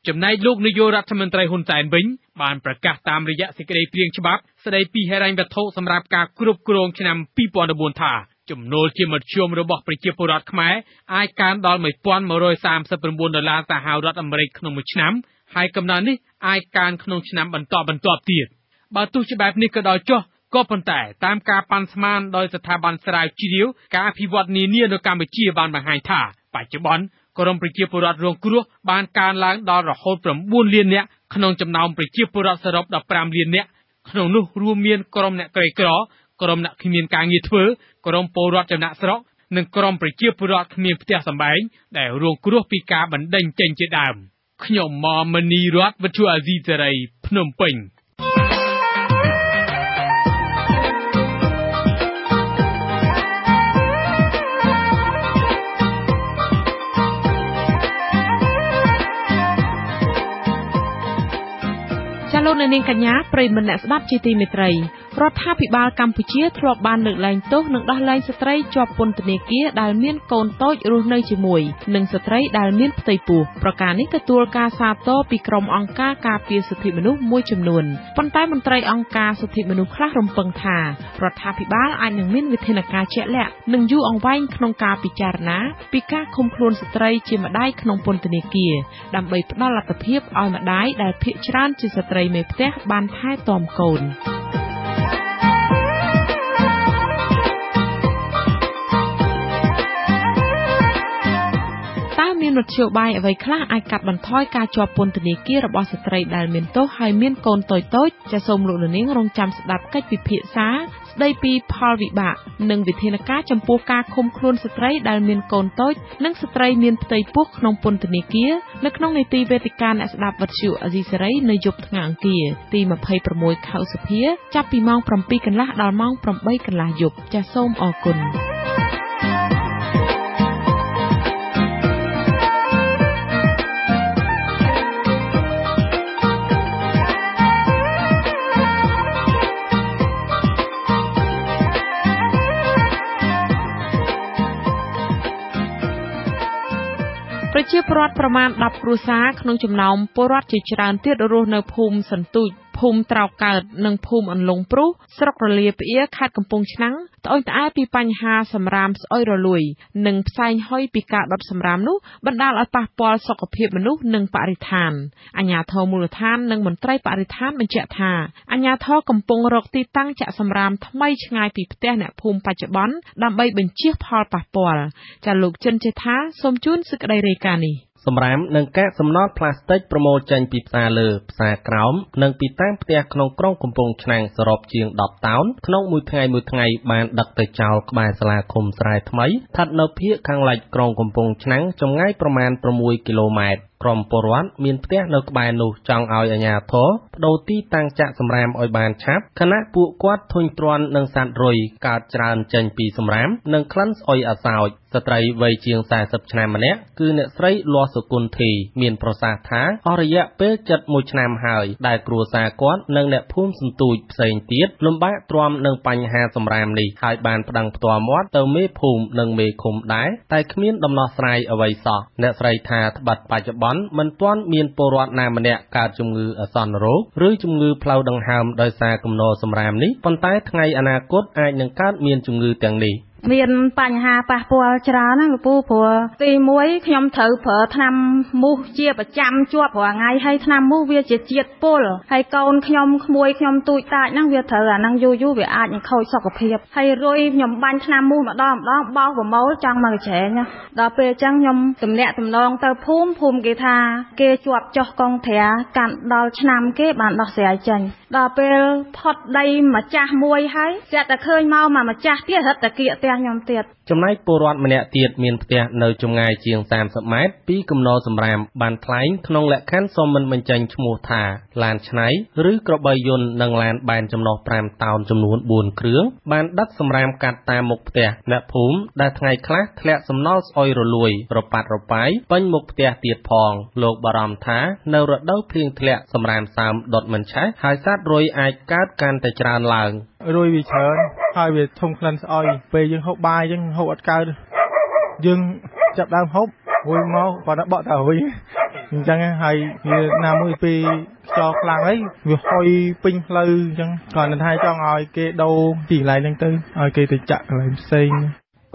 ចំណែកលោកនាយករដ្ឋមន្ត្រីហ៊ុនសែនវិញបានប្រកាសតាមរយៈសេចក្តីព្រាងច្បាប់ស្តីពីហិរញ្ញវត្ថុសម្រាប់ការគ្រប់គ្រងឆ្នាំ2014ថាចំណូលជាមធ្យមរបស់ប្រជាពលរដ្ឋខ្មែរអាចកើនដល់$1,139សហរដ្ឋអាមេរិកក្នុងមួយឆ្នាំហើយកំណើននេះអាចកើនក្នុងឆ្នាំបន្តទៀតបើទោះជាបែបនេះក៏ដោយចុះក៏ប៉ុន្តែតាមការប៉ាន់ស្មានដោយស្ថាប័នស្រាវជ្រាវការអភិវឌ្ឍនានានៅកម្ពុជាបានបង្ហាញថាបច្ចុប្បន្នក្រុមប្រជាពលរដ្ឋរងគ្រោះបានកើនឡើងដល់រហូត9លាននាក់ក្នុងចំណោមប្រជាពលរដ្ឋសរុប15លាននាក់ក្នុងនោះរួមមានក្រុមអ្នកក្រីក្រក្រុមអ្នកគ្មានការងារធ្វើក្រុមពលរដ្ឋចំណាក់ស្រុកនិងក្រុមប្រជាពលរដ្ឋគ្មានផ្ទះសម្បែងដែលរងគ្រោះពីការបណ្តេញចេញជាដើមខ្ញុំម៉មនីរតវិទ្យុអាស៊ីសេរីភ្នំពេញល លោកអ្នកនាងកញ្ញាប្រិយមិត្តអ្នកស្ដាប់ជាទីមេត្រីរដ្ឋាភិបាលកម្ពុជាធ្លាប់បានលើកលែងទោសនិងដោះលែងស្ត្រីជាប់ពន្ធនាគារដែលមានកូនតូចរស់នៅជាមួយនិងស្ត្រីដែលមានផ្ទៃពោះប្រការនេះទទួលការសាទរពីក្រុមអង្គការការពារសិទ្ធិមនុស្សមួយចំនួនប៉ុន្តែមន្ត្រីអង្គការសិទ្ធិមនុស្សខ្លះរំពឹងថារដ្ឋាភិបាលអាចនឹងមានវិធានការជាក់លាក់និងយូរអង្វែងក្នុងការពិចារណាពីការឃុំខ្លួនស្ត្រីជាម្ដាយក្នុងពន្ធនាគារដើម្បីផ្ដល់លទ្ធភាពឲ្យម្ដាយដែលភាគច្រើនជាស្ត្រីមេផ្ទះបានថែទាំកូនមានមធ្យោបាយអ្វីខ្លះអាចកាត់បន្ថយការជាប់ពន្ធនាគាររបស់ស្ត្រីដែលមានទោសហើយមានកូនតូចៗចាសសូមលោកនាងរងចាំស្ដាប់កិច្ចពិភាក្សាស្ដីពីផលវិបាកនិងវិធានការចំពោះការឃុំខ្លួនស្ត្រីដែលមានកូនតូចនិងស្ត្រីមានផ្ទៃពោះក្នុងពន្ធនាគារនៅក្នុងនីតិវេទិកាអ្នកស្ដាប់វិទ្យុអាស៊ីសេរីនៅយប់ថ្ងៃអង្គារទី26 ខែឧសភាចាប់ពីម៉ោង 7 កន្លះដល់ម៉ោង 8 កន្លះយប់ចាសសូមអរគុណប្រជាពលរដ្ឋប្រមាណ10គ្រួសារក្នុងចំណោមពលរដ្ឋជាច្រើនទៀតរស់នៅភូមិសន្ទូចភូមិត្រោកកើតនិងភូមិអន្លង់ព្រុសស្រុករលាផ្អៀខេត្តកំពង់ឆ្នាំងត្អូញត្អែពីបញ្ហាសម្រាមស្អុយរលួយនិងផ្សែងហុយពីការដុតសម្រាមនោះបណ្ដាលឲ្យប៉ះពាល់សុខភាពមនុស្សនិងបរិស្ថានអាជ្ញាធរមូលដ្ឋាននិងមន្ត្រីបរិស្ថានបញ្ជាក់ថាអាជ្ញាធរកំពុងរកទីតាំងចាក់សម្រាមថ្មីឆ្ងាយពីផ្ទះអ្នកភូមិបច្ចុប្បន្នដើម្បីបញ្ជៀសផលប៉ះពាល់ចាលោកចិនចេថាសូមជូនសេចក្តីរាយការណ៍នេះសម្រាមនិងកាកសំណល់ផ្លាស្ទិកប្រមូលចេញពីផ្សារលើផ្សារក្រោមនិងពីតាមផ្ទះក្នុងក្រុងកំពង់ឆ្នាំងសរុបជាង10តោនក្នុងមួយថ្ងៃបានដឹកទៅចោលក្បែរសាលាឃុំស្រែថ្មីស្ថិតនៅភាគខាងលិចក្រុងកំពង់ឆ្នាំងចម្ងាយប្រមាណ6គីឡូម៉ែត្រក្រុមពលរដ្ឋមានផ្ទះនៅក្បែរនោះចង់ឲ្យអាជ្ញាធរបដូរទីតាំងចាក់សម្រាមឲ្យបានឆាប់ខណៈពួកគាត់ធុញទ្រាន់នឹងសត្វរុយកើតច្រើនចេញពីសម្រាមនិងក្លិនស្អុយអាសោចស្ត្រីវ័យជាង40ឆ្នាំម្នាក់គឺអ្នកស្រីលាស់សុគន្ធធីមានប្រសាសន៍ថាអស់រយៈពេល71ឆ្នាំហើយដែលគ្រួសារគាត់និងអ្នកភូមិសន្ទូចផ្សេងទៀតលំបាកទ្រាំនឹងបញ្ហាសម្រាមនេះហើយបានប្តឹងផ្ទាល់មាត់ទៅមេភូមិនិងមេឃុំដែរតែគ្មានដំណោះស្រាយអ្វីសោះអ្នកស្រីថាត្បិតបច្ចុប្បន្នមិនទាន់មានពលរដ្ឋណាម្នាក់កើតជំងឺអាសន្នរោគឬជំងឺផ្លូវដង្ហើមដោយសារគំនរសម្រាមនេះប៉ុន្តែថ្ងៃអនាគតអាចនឹងកើតមានជំងឺទាំងនេះមានបញ្ហាប៉ះពាល់ច្រើនណាស់លោកពូព្រោះទី1ខ្ញុំត្រូវប្រើថ្នាំមូសជាប្រចាំជាប់រាល់ថ្ងៃហើយថ្នាំមូសវាជាជាតិពុលហើយកូនខ្ញុំក្មួយខ្ញុំទូចតាចហ្នឹងវាត្រូវអាហ្នឹងយូរវាអាចនឹងខូចសុខភាពហើយរុយខ្ញុំបាញ់ថ្នាំមូសម្ដងបោសប្រមូលចង់មកច្រែងដល់ពេលអញ្ចឹងខ្ញុំទំនាក់ទំនងទៅភូមិគេថាគេជាប់ចុះកងត្រាកាន់ដល់ឆ្នាំគេបានដោះស្រាយចេញដល់ពេលផុតដីម្ចាស់មួយហើយស្រាប់តែឃើញមកម្ចាស់ទៀតរត់តែគៀកខ្ញុំទៀតចំណែកពលរដ្ឋម្នាក់ទៀតមានផ្ទះនៅចម្ងាយជាង30ម៉ែត្រពីគំនរសម្រាមបានថ្លែងក្នុងលក្ខខណ្ឌសូមមិនបញ្ចេញឈ្មោះថាឡានឆ្នៃឬក្របីយន្តនិងឡានបែនចំណុះ5តោនចំនួន4គ្រឿងបានដឹកសម្រាមកាត់តាមមុខផ្ទះអ្នកភូមិដែលថ្ងៃខ្លះធ្លាក់សំណល់ស្អុយរលួយរប៉ាត់រប៉ាយពេញមុខផ្ទះទៀតផងលោកបារម្ភថានៅរដូវភ្លៀងធ្លាក់សម្រាមសើមដុតមិនឆេះហើយសត្វរុយអាចកើតកាន់តែច្រើនឡើងរុយវាច្រើនហើយវាធំក្លិនស្អុយពេលយើងហូបបាយអញ្ចឹងហូបអត់កើតយើងចាប់ដើមហូបរុយមកគាត់បក់តែរុយអញ្ចឹងហើយវាណាមួយពេលខ្យល់ខ្លាំងអីវាហុយពេញផ្លូវអញ្ចឹងគាត់នឹងថាចង់ឲ្យគេដូរទីកន្លែងហ្នឹងទៅឲ្យគេទៅចាក់កន្លែងផ្សេង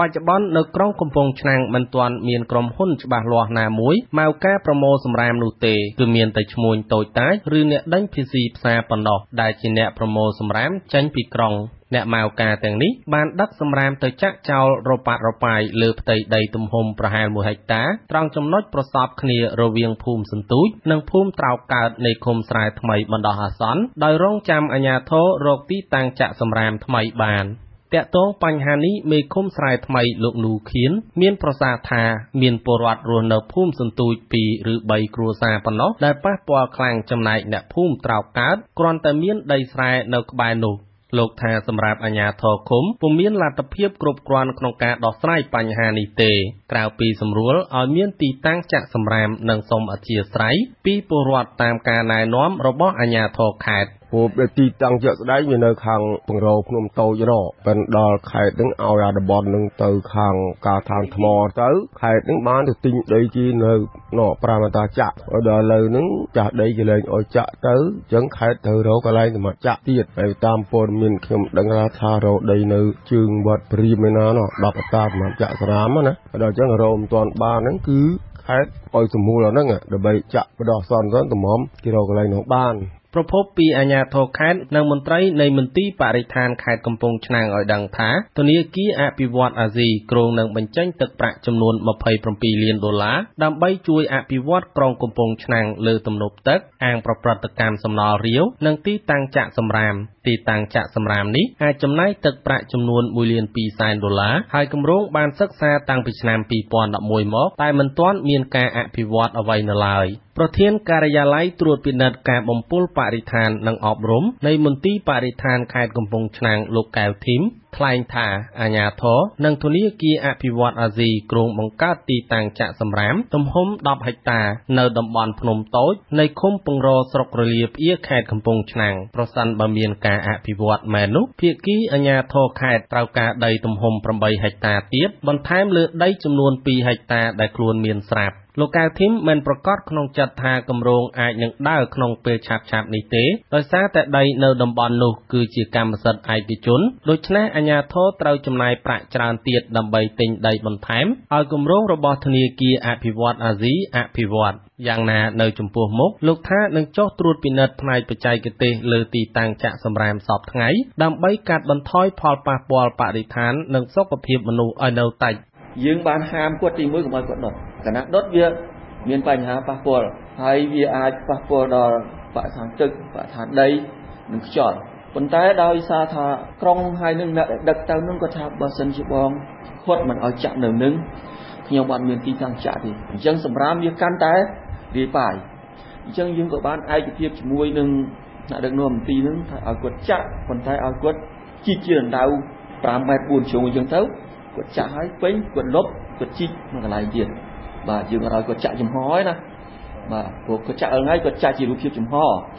បច្ចុប្បន្ននៅក្រុងកំពង់ឆ្នាំងមិនទាន់មានក្រុមហ៊ុនច្បាស់លាស់ណាមួយមកការប្រមូលសម្រាមនោះទេគឺមានតែឈ្មួញតូចតាចឬអ្នកដេញភីស៊ីផ្សារប៉ុណ្ណោះដែលជាអ្នកប្រមូលសម្រាមចេញពីក្រុងអ្នកមកការទាំងនេះបានដឹកសម្រាមទៅចាក់ចោលរប៉ាត់រប៉ាយលើផ្ទៃដីទំហំប្រហែល1ហិកតាត្រង់ចំណុចប្រសពគ្នារវាងភូមិសន្ទូចនិងភូមិត្រោកកើតនៃឃុំស្រែថ្មីបណ្ដោះអាសន្នដោយរងចាំអាជ្ញាធររកទីតាំងចាក់សម្រាមថ្មីបានតាក់ទងបញ្ហានេះមេឃុំស្រែថ្មីលោកនូខៀនមានប្រសាសន៍ថាមានពលរដ្ឋរស់នៅភូមិសន្ទូច2ឬ3គ្រួសារប៉ុណ្ណោះដែលប៉ះពាល់ខ្លាំងចំណែកអ្នកភូមិត្រោកកើតគ្រាន់តែមានដីស្រែនៅក្បែរនោះ លោកថាសម្រាប់អាជ្ញាធរឃុំពុំមានលទ្ធភាពគ្រប់គ្រាន់ក្នុងការដោះស្រាយបញ្ហានេះទេក្រៅពីសម្រួលឲ្យមានទីតាំងចាក់សម្រាមនិងសូមអធិស្ឋានពីពលរដ្ឋតាមការណែនាំរបស់អាជ្ញាធរខេត្តព្រោះទីតាំងជាក់ស្ដែងវានៅខាងបង្រោភ្នំតូចរប៉ុន្តែដល់ខេត្តនឹងឲ្យអាតំបន់នឹងទៅខាងការឋានថ្មទៅខេត្តនឹងបានទៅទិញដីគេនៅ5អតាចាក់ដល់ឥឡូវនឹងចាស់ដីគេលែងឲ្យចាក់ទៅអញ្ចឹងខេត្តត្រូវរកកន្លែងសម្រាប់ចាក់ទៀតហើយតាមព័ត៌មានខ្ញុំដឹងថារកដីនៅជើងវត្តព្រាមឯណា10អតាសម្រាប់ចាក់ស្រាមណាដល់អញ្ចឹងរកមិនទាន់បានហ្នឹងគឺខេត្តឲ្យសម្រួលអាហ្នឹងដើម្បីចាក់បដោះសន្នទំហំគេរកកន្លែងនោះបានប្រពន្ធពីអាជ្ញាធរខេត្តនិងមន្ត្រីនៃមន្ទីរបរិស្ថានខេត្តកំពង់ឆ្នាំងឲ្យដឹងថាធនាគារអភិវឌ្ឍន៍អាស៊ីគ្រោងនឹងបញ្ចេញទឹកប្រាក់ចំនួន$27 លានដើម្បីជួយអភិវឌ្ឍក្រុងកំពង់ឆ្នាំងលើទំនប់ទឹកអាងប្រព្រឹត្តកម្មសំណល់រាវនិងទីតាំងចាក់សម្រាមទីតាំងចាក់សម្រាមនេះអាចចំណាយទឹកប្រាក់ចំនួន$1.2 លានហើយគម្រោងបានសិក្សាតាំងពីឆ្នាំ2011មកតែមិនទាន់មានការអភិវឌ្ឍអ្វីនៅឡើយប្រធានការិយាល័យត្រួតពិនិត្យការបំពុលបរិស្ថាននិងអប់រំនៃមន្ទីរបរិស្ថានខេត្តកំពង់ឆ្នាំងលោកកែវធីមថ្លែងថាអាជ្ញាធរនិងធនាគារអភិវឌ្ឍន៍អាស៊ីគ្រោងបង្កើតទីតាំងចាក់សម្រាមទំហំ10ហិកតានៅតំបន់ភ្នំតូចនៃឃុំពង្រស្រុករលាផ្អៀខេត្តកំពង់ឆ្នាំងប្រសិនបើមានការអភិវឌ្ឍមែននោះភាគីអាជ្ញាធរខេត្តត្រូវការដីទំហំ8ហិកតាទៀតបន្ថែមលើដីចំនួន2ហិកតាដែលខ្លួនមានស្រាប់លោកកៅធីមមិនប្រកាសក្នុងចិត្តថាគម្រោងអាចនឹងដើរក្នុងពេលឆាប់នេះទេដោយសារតែដីនៅតំបន់នោះគឺជាកម្មសិទ្ធិឯកជនដូច្នេះអាជ្ញាធរត្រូវចំណាយប្រាក់ច្រើនទៀតដើម្បីទិញដីបន្ថែមឲ្យគម្រោងរបស់ធនាគារអភិវឌ្ឍន៍អាស៊ីអភិវឌ្ឍយ៉ាងណានៅចំពោះមុខលោកថានឹងចុះត្រួតពិនិត្យផ្នែកបច្ចេកទេសលើទីតាំងចាក់សម្រាមសពថ្ងៃដើម្បីកាត់បន្ថយផលប៉ះពាល់បរិស្ថាននិងសុខភាពមនុស្សឲ្យនៅតិចយើងបានហាមគាត់ទី1កុំឲ្យគាត់ដុតគណៈដុតវាមានបញ្ហាប៉ះពាល់ហើយវាអាចប៉ះពាល់ដល់បរិស្ថានទឹកបរិស្ថានដីនិងខ្យល់ប៉ុន្តែដោយសារថាក្រុងហើយនឹងអ្នកដឹកទៅនឹងគាត់ថាបើសិនជាបងគាត់មិនឲ្យចាក់នៅនឹងខ្ញុំបានមានទីតាំងចាក់ទេអញ្ចឹងសម្រាប់វាកាន់តែរាយប៉ាយអញ្ចឹងយើងក៏បានឯកភាពជាមួយនឹងអ្នកដឹកនាំមន្ទីរនឹងថាឲ្យគាត់ចាក់ប៉ុន្តែឲ្យគាត់ជីកជារណ្ដៅ5ម៉ែត្រ4ជ្រុងអញ្ចឹងទៅគាត់ចាក់ឲ្យពេញគាត់លុបគាត់ជីកនៅកន្លែងទៀតបាទយើងឲ្យគាត់ចាក់ចំហហើយណាបាទព្រោះគាត់ចាក់ឲ្យគាត់ចាក់ជារូបភាពចំហ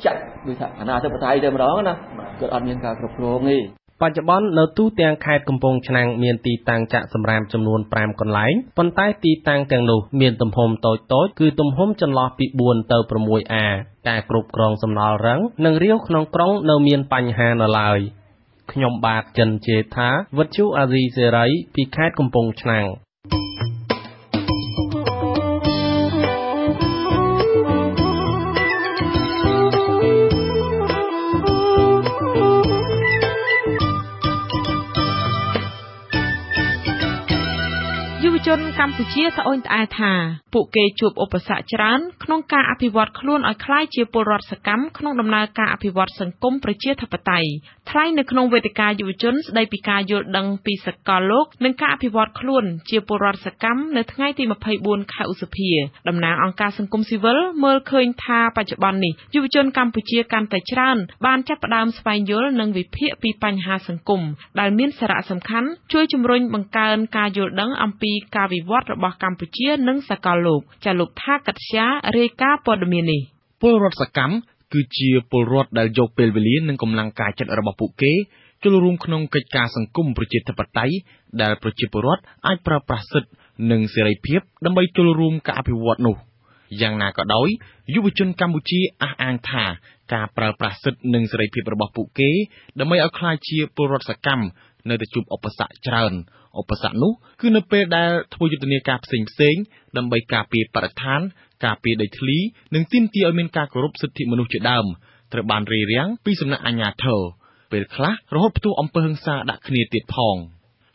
ចាក់ដូចថាអាណាធិបតេយ្យតែម្ដងណាគាត់អត់មានការគ្រប់គ្រងទេបច្ចុប្បន្ននៅទូទាំងខេត្តកំពង់ឆ្នាំងមានទីតាំងចាក់សម្រាមចំនួន5កន្លែងប៉ុន្តែទីតាំងទាំងនោះមានទំហំតូចៗគឺទំហំចន្លោះពី4ទៅ 6A ការគ្រប់គ្រងសំណល់រឹងនិងរាវក្នុងក្រុងនៅមានបញ្ហានៅឡើយខ្ញុំបាទចិនជេថាវិទ្យុអាស៊ីសេរីពីខេត្តកំពង់ឆ្នាំងជនកម្ពុជាត្អូញត្អែថាពួកគេជួបឧបសគ្គច្រើនក្នុងការអភិវឌ្ឍខ្លួនឲ្យក្លាយជាពលរដ្ឋសកម្មក្នុងដំណើរការអភិវឌ្ឍសង្គមប្រជាធិបតេយ្យថ្លែងនៅក្នុងវេទិកាយុវជនស្ដីពីការយល់ដឹងពីសកលលោកនិងការអភិវឌ្ឍខ្លួនជាពលរដ្ឋសកម្មនៅថ្ងៃទី24ខែឧសភាតំណាងអង្គការសង្គមស៊ីវិលមើលឃើញថាបច្ចុប្បន្ននេះយុវជនកម្ពុជាកាន់តែច្រើនបានចាប់ផ្ដើមស្វែងយល់និងវិភាគពីបញ្ហាសង្គមដែលមានសារៈសំខាន់ជួយជំរុញបង្កើនការយល់ដឹងអំពីការវិវត្តរបស់កម្ពុជានិងសកលលោកចាលោកថាកត្យារាយការណ៍ព័ត៌មាននេះពលរដ្ឋសកម្មគឺជាពលរដ្ឋដែលយកពេលវេលានិងកម្លាំងកាយចិត្តរបស់ពួកគេចូលរួមក្នុងកិច្ចការសង្គមប្រជាធិបតេយ្យដែលប្រជាពលរដ្ឋអាចប្រើប្រាស់សិទ្ធិនិងសេរីភាពដើម្បីចូលរួមការអភិវឌ្ឍនោះយ៉ាងណាក៏ដោយយុវជនកម្ពុជាអះអាងថាការប្រើប្រាស់សិទ្ធិនិងសេរីភាពរបស់ពួកគេដើម្បីឲ្យក្លាយជាពលរដ្ឋសកម្មនៅតែជួបឧបសគ្គច្រើនឧបសគ្គនោះគឺនៅពេលដែលធ្វើយុទ្ធនាការផ្សេងៗដើម្បីការពារបរិស្ថានការពារដីធ្លីនិងទាមទារឲ្យមានការគោរពសិទ្ធិមនុស្សជាដើមត្រូវបានរារាំងពីសំណាក់អាជ្ញាធរពេលខ្លះរហូតផ្ទុះអំពើហិង្សាដាក់គ្នាទៀតផង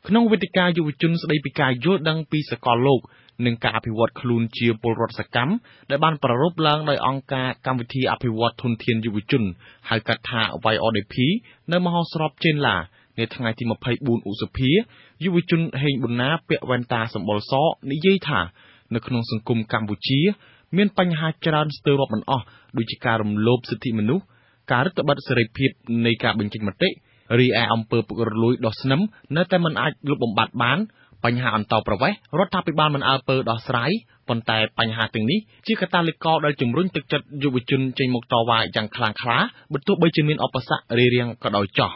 ក្នុងវេទិកាយុវជនស្ដីពីការយល់ដឹងពីសកលលោកនិងការអភិវឌ្ឍខ្លួនជាពលរដ្ឋសកម្មដែលបានប្រារព្ធឡើងដោយអង្គការកម្មវិធីអភិវឌ្ឍធនធានយុវជនហៅកាត់ថា YODP នៅមហោស្រពចេនឡានៅថ្ងៃទី24ឧសភាយុវជនហេងប៊ុនណាពាក់វ៉ែនតាសម្បុរសនិយាយថានៅក្នុងសង្គមកម្ពុជាមានបញ្ហាច្រើនស្ទើររាប់មិនអស់ដូចជាការរំលោភសិទ្ធិមនុស្សការរឹតបន្តឹងសេរីភាពនៃការបញ្ចេញមតិ រីឯអំពើពុករលួយដោះស្នឹមនៅតែមិនអាចលុបបំបាត់បានបញ្ហាអន្តោប្រវេសន៍រដ្ឋាភិបាលមិនអើពើដោះស្រាយប៉ុន្តែបញ្ហាទាំងនេះជាកត្តាលិកដែលជំរុញទឹកចិត្តយុវជនចេញមកតវ៉ាយ៉ាងខ្លាំងក្លាបើទោះបីជាមានឧបសគ្គរារាំងក៏ដោយចោះ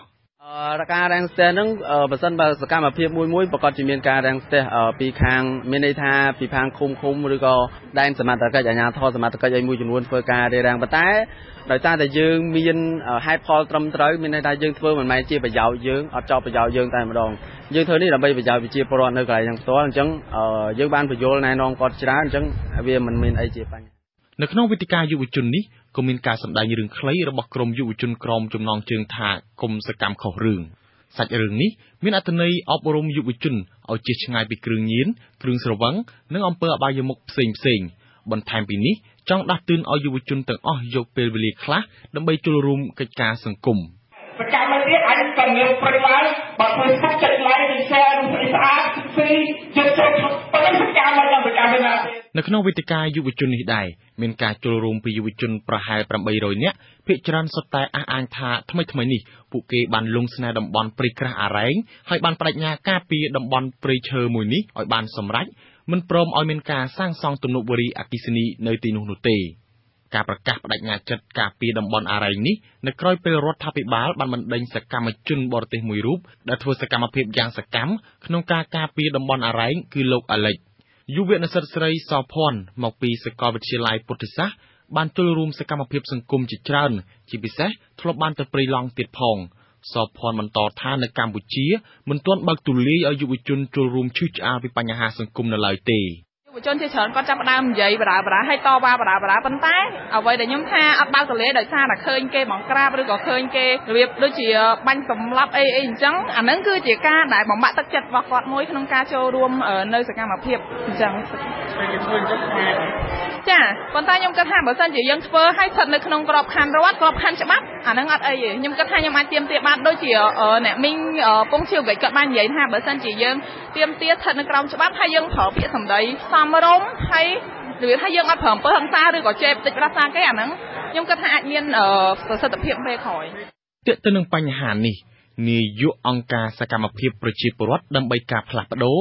ការរាំងស្ទះហ្នឹងបើសិនបើសកម្មភាពមួយប្រកាសជាមានការរាំងស្ទះពីខាងមានន័យថាពីខាងឃុំឬក៏ដែនសមត្ថកិច្ចអាជ្ញាធរសមត្ថកិច្ចឲ្យមួយចំនួនធ្វើការរារាំងប៉ុន្តែដោយសារតែយើងមានហេតុផលត្រឹមត្រូវមានន័យថាយើងធ្វើមិនមែនជាប្រយោជន៍យើងអត់ចោលប្រយោជន៍យើងតែម្ដងយើងធ្វើនេះដើម្បីប្រយោជន៍ប្រជាពលរដ្ឋនៅកន្លែងហ្នឹងផ្ទាល់អញ្ចឹងយើងបានបញ្យល់ណែនាំគាត់ច្រើនអញ្ចឹងវាមិនមានអីជាបញ្ហានៅក្នុងវេទិកាយុវជននេះក៏មានការសម្ដែងរឿងខ្លីរបស់ក្រុមយុវជនក្រមចំណងជើងថាគុំសកម្មខុសរឿងសាច់រឿងនេះមានអត្ថន័យអប់រំយុវជនឲ្យជៀសឆ្ងាយពីគ្រឿងញៀនគ្រឿងស្រវឹងនិងអំពើអបាយមុខផ្សេងបន្ថែមពីនេះចង់ដាស់តឿនឲ្យយុវជនទាំងអស់យកពេលវេលាខ្លះដើម្បីចូលរួមកិច្ចការសង្គមប្រចាំនេះអញក៏មានព្រឹកឡើងបើធ្វើសុខចិត្តឡើងពីផ្សារពីស្អាតពីយកចូលប៉ុន្តែប្រចាំឡើងប្រចាំវិញនៅក្នុងវេទិកាយុវជននេះដែរមានការចូលរួមពីយុវជនប្រហែល800នាក់ភាគច្រើនសុទ្ធតែអះអាងថាថ្មីនេះពួកគេបានលងស្នេហ៍តំបន់ព្រៃក្រាស់អារ៉ែងហើយបានបដិញ្ញាការពារតំបន់ព្រៃឈើមួយនេះឲ្យបានសម្រេចមិនព្រមឲ្យមានការសាងសង់ទំនប់វារីអគ្គិសនីនៅទីនោះទេការប្រកាសបដិញ្ញាចិត្តការពារតំបន់អារ៉ែងនេះនៅក្រោយពេលរដ្ឋាភិបាលបានបណ្ដេញសកម្មជនបរទេសមួយរូបដែលធ្វើសកម្មភាពយ៉ាងសកម្មក្នុងការការពារតំបន់អារ៉ែងគឺលោកអាលិចយុវនិស្សិតស្រីសភ័ណ្ឌមកពីសាកលវិទ្យាល័យពុទ្ធសាសន៍បានចូលរួមសកម្មភាពសង្គមជាច្រើនជាពិសេសធ្លាប់បានទៅព្រៃឡង់ទៀតផងសភ័ណ្ឌបន្តថានៅកម្ពុជាមិនទាន់បើកទូលាយឲ្យយុវជនចូលរួមឈឺឆ្អាលពីបញ្ហាសង្គមនៅឡើយទេយុវជនជាច្រើនគាត់ចាប់ផ្ដើមនិយាយបរាឲ្យតវ៉ាបរាប៉ុន្តែអ្វីដែលខ្ញុំថាអត់បើកទលាដោយសារតែឃើញគេបង្ក្រាបឬក៏ឃើញគេរបៀបដូចជាបាញ់សម្លាប់អីអញ្ចឹងអាហ្នឹងគឺជាការដែលបំបាក់ទឹកចិត្តរបស់គាត់មួយក្នុងការចូលរួមនៅសកម្មភាពអញ្ចឹងចាប៉ុន្តែខ្ញុំគិតថាបើសិនជាយើងធ្វើឲ្យស្ថិតនៅក្នុងក្របខ័ណ្ឌរដ្ឋក្របខ័ណ្ឌច្បាប់អាហ្នឹងអត់អីទេខ្ញុំគិតថាខ្ញុំអាចទាមទារបានដូចជាអ្នកមីងពងឈៀវគាត់បាននិយាយថាបើសិនជាយើងទាមទារស្ថិតនៅក្រោមច្បាប់ហើយយើងប្រើពាក្យសម្ដីសមរម្យហើយនិយាយថាយើងអត់ប្រើអំពើហិង្សាឬក៏ជេរបន្តិចប្រសាគេអាហ្នឹងខ្ញុំគិតថាអាចមានប្រសិទ្ធភាពពេលក្រោយទាក់ទងនឹងបញ្ហានេះនាយកអង្គការសកម្មភាពប្រជាពលរដ្ឋដើម្បីការផ្លាស់ប្ដូរ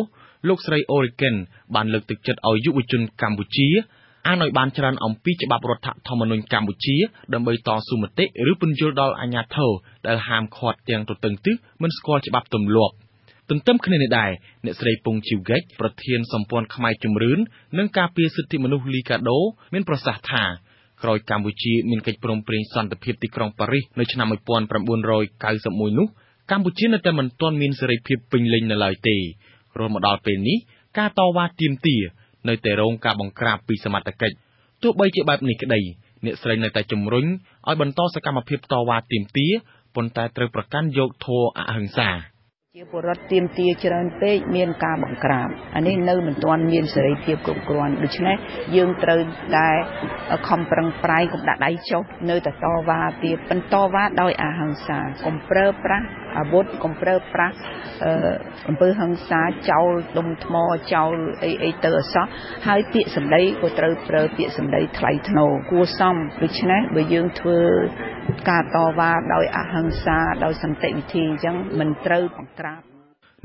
លោកស្រី Origen បានលើកទឹកចិត្តឲ្យយុវជនកម្ពុជាអានឲ្យបានច្រើនអំពីច្បាប់រដ្ឋធម្មនុញ្ញកម្ពុជាដើម្បីតស៊ូមតិឬពន្យល់ដល់អាជ្ញាធរដែលហាមឃាត់ទាំងទទឹងទិសមិនស្គាល់ច្បាប់ទម្លាប់ទន្ទឹមគ្នានេះដែរអ្នកស្រីពងជីវហ្គិចប្រធានសម្ព័ន្ធខ្មែរជំរឿននិងការពារសិទ្ធិមនុស្សលីកាដូមានប្រសាសន៍ថាក្រោយកម្ពុជាមានកិច្ចព្រមព្រៀងសន្តិភាពទីក្រុងប៉ារីសនៅឆ្នាំ1991នោះកម្ពុជានៅតែមិនទាន់មានសេរីភាពពេញលេញនៅឡើយទេរហូតមកដល់ពេលនេះការតវ៉ាទាមទារនៅតែរងការបង្ក្រាបពីសមត្ថកិច្ចទោះបីជាបែបនេះក្តីអ្នកស្រីនៅតែជំរុញឲ្យបន្តសកម្មភាពតវ៉ាទាមទារប៉ុន្តែត្រូវប្រកាន់យកធម៌អហិង្សាជាពលរដ្ឋទាមទារច្រើនពេកមានការបង្ក្រាបអានេះនៅមិនទាន់មានសេរីភាពគ្រប់គ្រាន់ដូច្នេះយើងត្រូវតែខំប្រឹងប្រែងកុំដាក់ដៃចុះនៅតែតវ៉ាទៀតបន្តវ៉ាដោយអហិង្សាកុំប្រើប្រាស់អាវុធកុំប្រើប្រាស់អំពើហិង្សាចោលដុំថ្មចោលអីទៅអសោះហើយពាក្យសម្ដីក៏ត្រូវប្រើពាក្យសម្ដីថ្លៃថ្នូរគួរសមដូច្នេះបើយើងធ្វើការតវ៉ាដោយអហិង្សាដោយសន្តិវិធីអញ្ចឹងមិនត្រូវបង្ក្រាប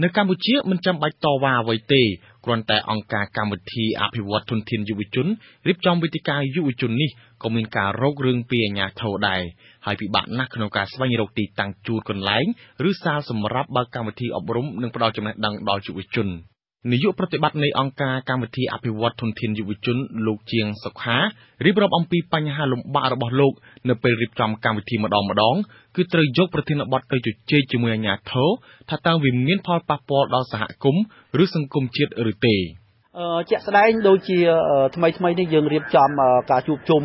នៅកម្ពុជាមិនចាំបាច់តវ៉ាអ្វីទេគ្រាន់តែអង្គការកម្មវិធីអភិវឌ្ឍធនធានយុវជនរៀបចំវេទិកាយុវជននេះក៏មានការរករឿងពីអាជ្ញាធរដែរហើយពិបាកណាស់ក្នុងការស្វែងរកទីតាំងជួលកន្លែងឬសាលសម្រាប់បើកកម្មវិធីអប់រំនិងផ្តល់ចំណេះដឹងដល់យុវជននាយកប្រតិបត្តិនៃអង្គការកម្មវិធីអភិវឌ្ឍធនធានយុវជនលោកជាងសុខារៀបរាប់អំពីបញ្ហាលំបាករបស់លោកនៅពេលរៀបចំកម្មវិធីម្ដងគឺត្រូវយកប្រធានបទទៅជជែកជាមួយអាជ្ញាធរថាតើវាមានផលប៉ះពាល់ដល់សហគមន៍ឬសង្គមជាតិឬទេជាក់ស្ដែងដូចជាថ្មីនេះយើងរៀបចំការជួបជុំ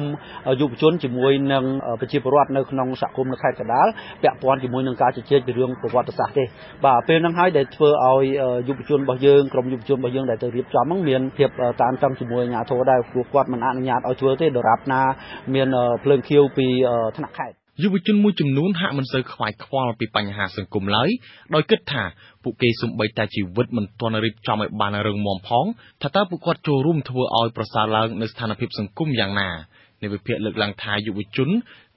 យុវជនជាមួយនឹងប្រជាពលរដ្ឋនៅក្នុងសហគមន៍នៅខេត្តកណ្ដាលពាក់ព័ន្ធជាមួយនឹងការជជែកពីរឿងប្រវត្តិសាស្ត្រទេបាទពេលហ្នឹងហើយដែលធ្វើឲ្យយុវជនរបស់យើងក្រុមយុវជនរបស់យើងដែលទៅរៀបចំហ្នឹងមានភាពតានតឹងជាមួយអាជ្ញាធរដែរព្រោះគាត់មិនអនុញ្ញាតឲ្យធ្វើទេដរាបណាមានភ្លើងខៀវពីថ្នាក់ខេត្តយុវជនមួយចំនួនហាក់មិនសូវខ្វាយខ្វល់ពីបញ្ហាសង្គមឡើយដោយគិតថាពួកគេសូម្បីតែជីវិតមិនទាន់រៀបចំឲ្យបានរឹងមាំផងថាតើពួកគាត់ចូលរួមធ្វើឲ្យប្រសើរឡើងនៅស្ថានភាពសង្គមយ៉ាងណា នៃវិភាគលើកឡើងថាយុវជន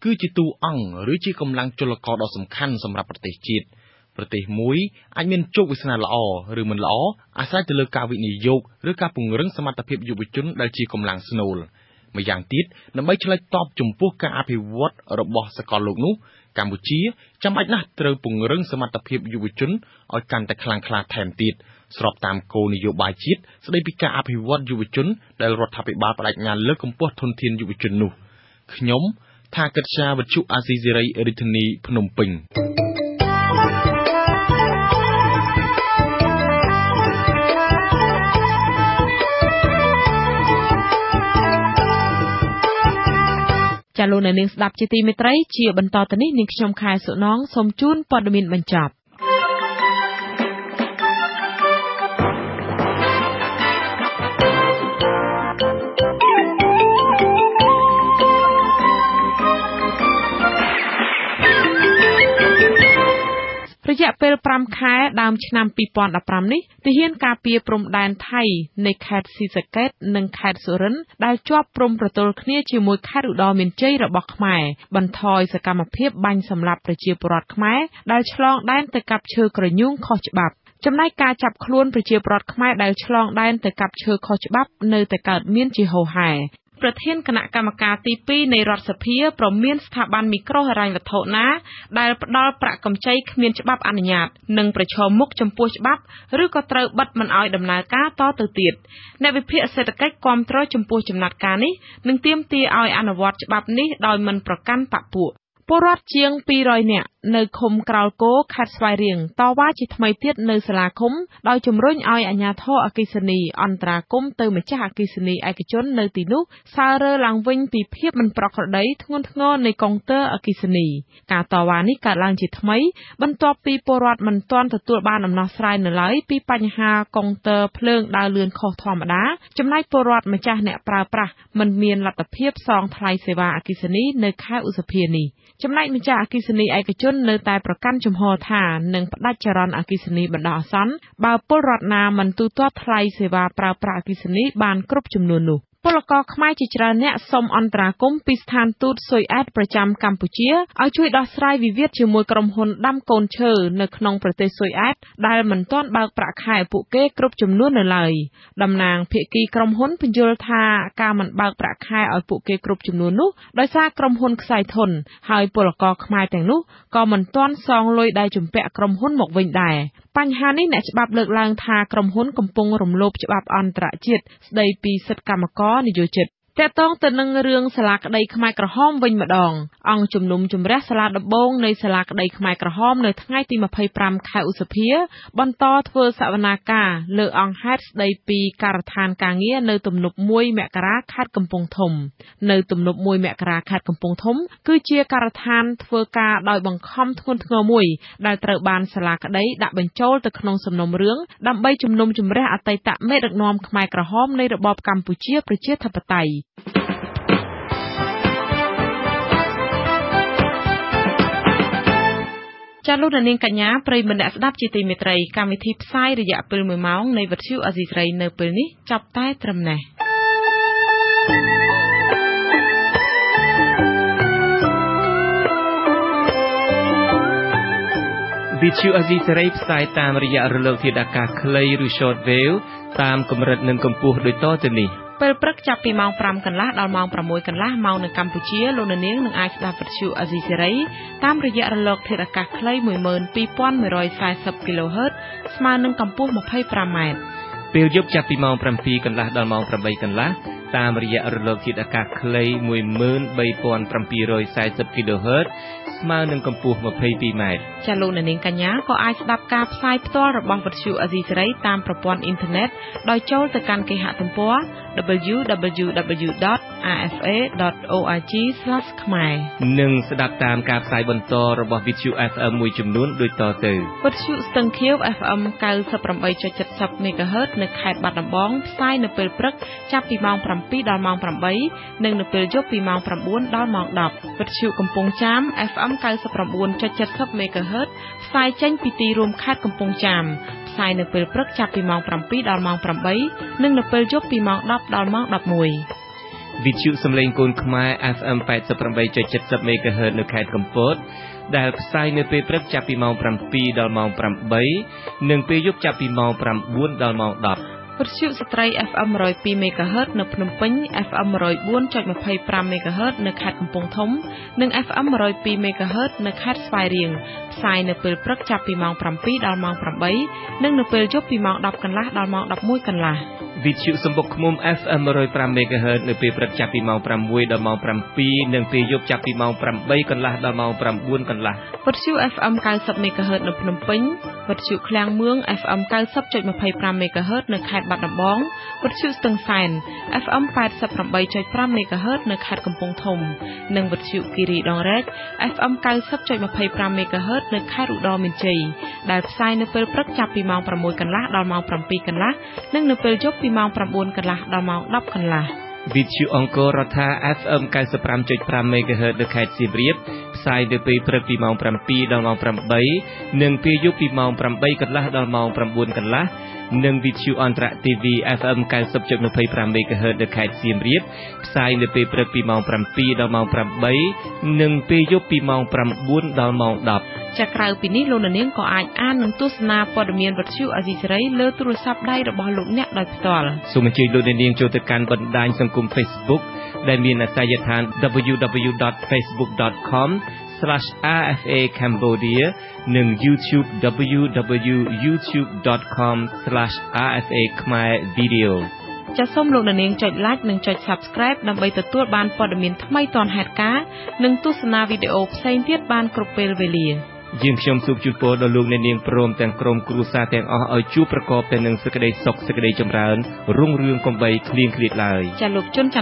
គឺជាតួអង្គឬជាកម្លាំងចលករដ៏សំខាន់សម្រាប់ប្រទេសជាតិប្រទេសមួយអាចមានជោគវាសនាល្អឬមិនល្អអាស្រ័យទៅលើការវិនិយោគឬការពង្រឹងសមត្ថភាពយុវជនដែលជាកម្លាំងស្នូលម្យ៉ាងទៀតដើម្បីឆ្លើយតបចំពោះការអភិវឌ្ឍរបស់សកលលោកនោះកម្ពុជាចាំបាច់ណាស់ត្រូវពង្រឹងសមត្ថភាពយុវជនឲ្យកាន់តែខ្លាំងក្លាថែមទៀតស្របតាមគោលនយោបាយជាតិស្តីពីការអភិវឌ្ឍយុវជនដែលរដ្ឋាភិបាលបដិញ្ញាលើកកម្ពស់ធនធានយុវជននោះខ្ញុំថាកិត្យាវិទ្យុអាស៊ីសេរីរាជធានីភ្នំពេញចាលោកអ្នកនាងស្ដាប់ជាទីមេត្រីជាបន្តទៅនេះនាងខ្ញុំខែសុណងសូមជូនព័ត៌មានបញ្ចប់រយៈពេល5ខែដើមឆ្នាំ2015នេះទាហានការពារព្រំដែនថៃនៃខេត្តស៊ីសាកេតនិងខេត្តសុរិន្ទដែលជាប់ព្រំប្រទល់គ្នាជាមួយខេត្តឧត្តរមានជ័យរបស់ខ្មែរបន្ថយសកម្មភាពបាញ់សម្លាប់ប្រជាពលរដ្ឋខ្មែរដែលឆ្លងដែនទៅកាប់ឈើក្រញូងខុសច្បាប់ចំណែកការចាប់ខ្លួនប្រជាពលរដ្ឋខ្មែរដែលឆ្លងដែនទៅកាប់ឈើខុសច្បាប់នៅតែកើតមានជាហូរហែប្រធានគណៈកម្មការទី2នៃរដ្ឋសភាព្រមមានស្ថាប័នមីក្រូហិរញ្ញវត្ថុណាដែលផ្ដល់ប្រាក់កម្ចីគ្មានច្បាប់អនុញ្ញាតនិងប្រឈមមុខចំពោះច្បាប់ឬក៏ត្រូវបិទមិនឲ្យដំណើរការតទៅទៀតអ្នកវិភាគសេដ្ឋកិច្ចគាំទ្រចំពោះចំណាត់ការនេះនិងទាមទារឲ្យអនុវត្តច្បាប់នេះដោយមិនប្រកាន់បព្វពួកពលរដ្ឋជាង200នាក់នៅឃុំក្រោលគោខេត្តស្វាយរៀងតវ៉ាជាថ្មីទៀតនៅសាលាឃុំដោយជំរុញឲ្យអាជ្ញាធរអគ្គិសនីអន្តរាគមន៍ទៅម្ចាស់អគ្គិសនីឯកជននៅទីនោះសើរើឡើងវិញពីភាពមិនប្រក្រតីធ្ងន់ធ្ងរនៃកុងទ័រអគ្គិសនីការតវ៉ានេះកើតឡើងជាថ្មីបន្ទាប់ពីពលរដ្ឋមិនទាន់ទទួលបានដំណោះស្រាយនៅឡើយពីបញ្ហាកុងទ័រភ្លើងដើរលឿនខុសធម្មតាចំណែកពលរដ្ឋម្ចាស់អ្នកប្រើប្រាស់មិនមានលទ្ធភាពសងថ្លៃសេវាអគ្គិសនីនៅខែឧសភានេះចំណែកម្ចាស់អគ្គិសនីឯកជននៅតែប្រកាន់ជំហរថានឹងផ្ដាច់ចរន្តអគ្គិសនីបណ្ដោះអាសន្នបើពលរដ្ឋណាមិនទូទាត់ថ្លៃសេវាប្រើប្រាស់អគ្គិសនីបានគ្រប់ចំនួននោះពលករខ្មែរជាច្រើនអ្នកសូមអន្តរាគមន៍ពីស្ថានទូតស៊ុយអែតប្រចាំកម្ពុជាឲ្យជួយដោះស្រាយវិវាទជាមួយក្រុមហ៊ុនដាំកូនឈើនៅក្នុងប្រទេសស៊ុយអែតដែលមិនទាន់បើកប្រាក់ខែពួកគេគ្រប់ចំនួននៅឡើយតំណាងភាគីក្រុមហ៊ុនបញ្យល់ថាការមិនបើកប្រាក់ខែឲ្យពួកគេគ្រប់ចំនួននោះដោយសារក្រុមហ៊ុនខ្សែធនហើយពលករខ្មែរទាំងនោះក៏មិនទាន់សងលុយដែលជំពាក់ក្រុមហ៊ុនមកវិញដែរបញ្ហានេះអ្នកច្បាប់លើកឡើងថាក្រុមហ៊ុនកំពុងរំលោភច្បាប់អន្តរជាតិស្ដីពីសិទ្ធិកម្មករនិយោជិតតាក់ទងទៅនឹងរឿងសាលាក្តីខ្មែរក្រហមវិញម្ដងអង្គជំនុំជម្រះសាលាដំបងនៃសាលាក្តីខ្មែរក្រហមនៅថ្ងៃទី25ខែឧសភាបន្តធ្វើសវនាការលើអង្គហេតុស្ដីពីការដ្ឋានការងារនៅទំនប់1មករាខេត្តកំពង់ធំនៅទំនប់1មករាខេត្តកំពង់ធំគឺជាការដ្ឋានធ្វើការដោយបង្ខំធ្ងន់ធ្ងរមួយដែលត្រូវបានសាលាក្តីដាក់បញ្ចូលទៅក្នុងសំណុំរឿងដើម្បីជំនុំជម្រះអតីតមេដឹកនាំខ្មែរក្រហមនៃរបបកម្ពុជាប្រជាធិបតេយ្យចាលោកនាងកញ្ញាប្រិយមិត្តអ្នកស្ដាប់ជាទីមេត្រីកម្មវិធីផ្សាយរយៈពេល1ម៉ោងនៃវិទ្យុអាស៊ីសេរីនៅពេលនេះចាប់តែត្រឹមនេះវិទ្យុអាស៊ីសេរីផ្សាយតាមរយៈរលកធាតុអាកាសខ្លីឬ short wave តាមកម្រិតនិងកម្ពស់ដូចតទៅនេះពេលព្រឹកចាប់ពីម៉ោង 5 កន្លះដល់ម៉ោង 6 កន្លះម៉ោងនៅកម្ពុជាលោកនាងនឹងអាចស្ដាប់វិទ្យុអាស៊ីសេរីតាមរយៈរលកធាតុអាកាសខ្លី 12140 kHz ស្មើនឹងកម្ពស់ 25m ពេលយប់ចាប់ពីម៉ោង 7 កន្លះដល់ម៉ោង 8 កន្លះតាមរយៈរលកធាតុអាកាសខ្លី 13740 kHz ស្មើនឹងកម្ពស់ 22m ចាលោកនាងកញ្ញាក៏អាចស្ដាប់ការផ្សាយផ្ទាល់របស់វិទ្យុអាស៊ីសេរីតាមប្រព័ន្ធអ៊ីនធឺណិតដោយចូលទៅកាន់គេហទំព័រ www.rfa.org/ ខ្មែរនិងស្ដាប់តាមការផ្សាយបន្តរបស់វិទ្យុ FM មួយចំនួនដូចតទៅវិទ្យុស្ទឹងខៀវ FM 98.70 MHz នៅខេត្តបាត់ដំបងផ្សាយនៅពេលព្រឹកចាប់ពីម៉ោង 7 ដល់ម៉ោង 8 និងនៅពេលយប់ពីម៉ោង 9 ដល់ម៉ោង 10វិទ្យុកំពង់ចាម FM 99.70 MHz ផ្សាយចេញពីទីរួមខេត្តកំពង់ចាមផ្សាយនៅពេលព្រឹកចាប់ពីម៉ោង 7 ដល់ម៉ោង 8 និងនៅពេលយប់ពីម៉ោង 10 ដល់ម៉ោង 11 វិទ្យុសំឡេងកូនខ្មែរ FM 88.70 MHz នៅខេត្តកំពតដែលផ្សាយនៅពេលព្រឹកចាប់ពីម៉ោង 7 ដល់ម៉ោង 8 និងពេលយប់ចាប់ពីម៉ោង 9 ដល់ម៉ោង 10 វិទ្យុស្ត្រី FM 102 MHz នៅភ្នំពេញ FM 104.25 MHz នៅខេត្តកំពង់ធំនិង FM 102 MHz នៅខេត្តស្វាយរៀងផ្សាយនៅពេលព្រឹកចាប់ពីម៉ោង 7 ដល់ម៉ោង 8 និងនៅពេលយប់ពីម៉ោង 10 កន្លះដល់ម៉ោង 11 កន្លះ វិទ្យុសំបុកឃ្មុំ FM 105 MHz នៅពេលព្រឹកចាប់ពីម៉ោង 6 ដល់ម៉ោង 7 និងពេលយប់ចាប់ពីម៉ោង 8 កន្លះដល់ម៉ោង 9 កន្លះ វិទ្យុ FM 90 MHz នៅភ្នំពេញវិទ្យុឃ្លាំងមឿង FM 90.25 MHz នៅខេត្តបាត់ដំបងវិទ្យុស្ទឹងសែន FM 88.5 MHz នៅខេត្តកំពង់ធំនិងវិទ្យុគិរីដងរែក FM 90.25 MHz នៅខេត្តឧត្តរមានជ័យដែលផ្សាយនៅពេលព្រឹកចាប់ពីម៉ោង 6 កន្លះដល់ម៉ោង 7 កន្លះនិងនៅពេលយប់ពីម៉ោង 9 កន្លះដល់ម៉ោង 10 កន្លះ វិទ្យុអង្គររដ្ឋា FM 95.5 MHz នៅខេត្តសៀមរាបផ្សាយនៅពេលព្រឹកពីម៉ោង 7 ដល់ម៉ោង 8 និងពេលយប់ពីម៉ោង 8 កន្លះដល់ម៉ោង 9 កន្លះនិងវិទ្យុអន្តរជាតិ TV FM 90.25 MHz នៅខេត្តសៀមរាបផ្សាយនៅពេលព្រឹកពីម៉ោង 7 ដល់ម៉ោង 8 និងពេលយប់ពីម៉ោង 9 ដល់ម៉ោង 10 ចាក្រៅពីនេះលោកនាងក៏អាចអាននិងទស្សនាព័ត៌មានវិទ្យុអាស៊ីសេរីលើទូរស័ព្ទដៃរបស់លោកអ្នកដោយផ្ទាល់ សូមអញ្ជើញលោកនាងចូលទៅកាន់បណ្ដាញសង្គម Facebook ដែលមានអាសយដ្ឋាន www.facebook.com/RFA Cambodia និង YouTube www.youtube.com/RFA Khmer Video ចាសសូមលោកនាងចុច Like និងចុច Subscribe ដើម្បីទទួលបានព័ត៌មានថ្មីទាន់ហេតុការណ៍និងទស្សនាវីដេអូផ្សេងទៀតបានគ្រប់ពេលវេលា យើងខ្ញុំសូមជូនពរដល់លោកអ្នកនាងព្រមទាំងក្រុមគ្រួសារទាំងអស់ឲ្យជួបប្រកបតែនឹងសេចក្តីសុខសេចក្តីចម្រើនរុងរឿងកំបីគ្លៀងគ្លាតឡើយ ចាលោកជុន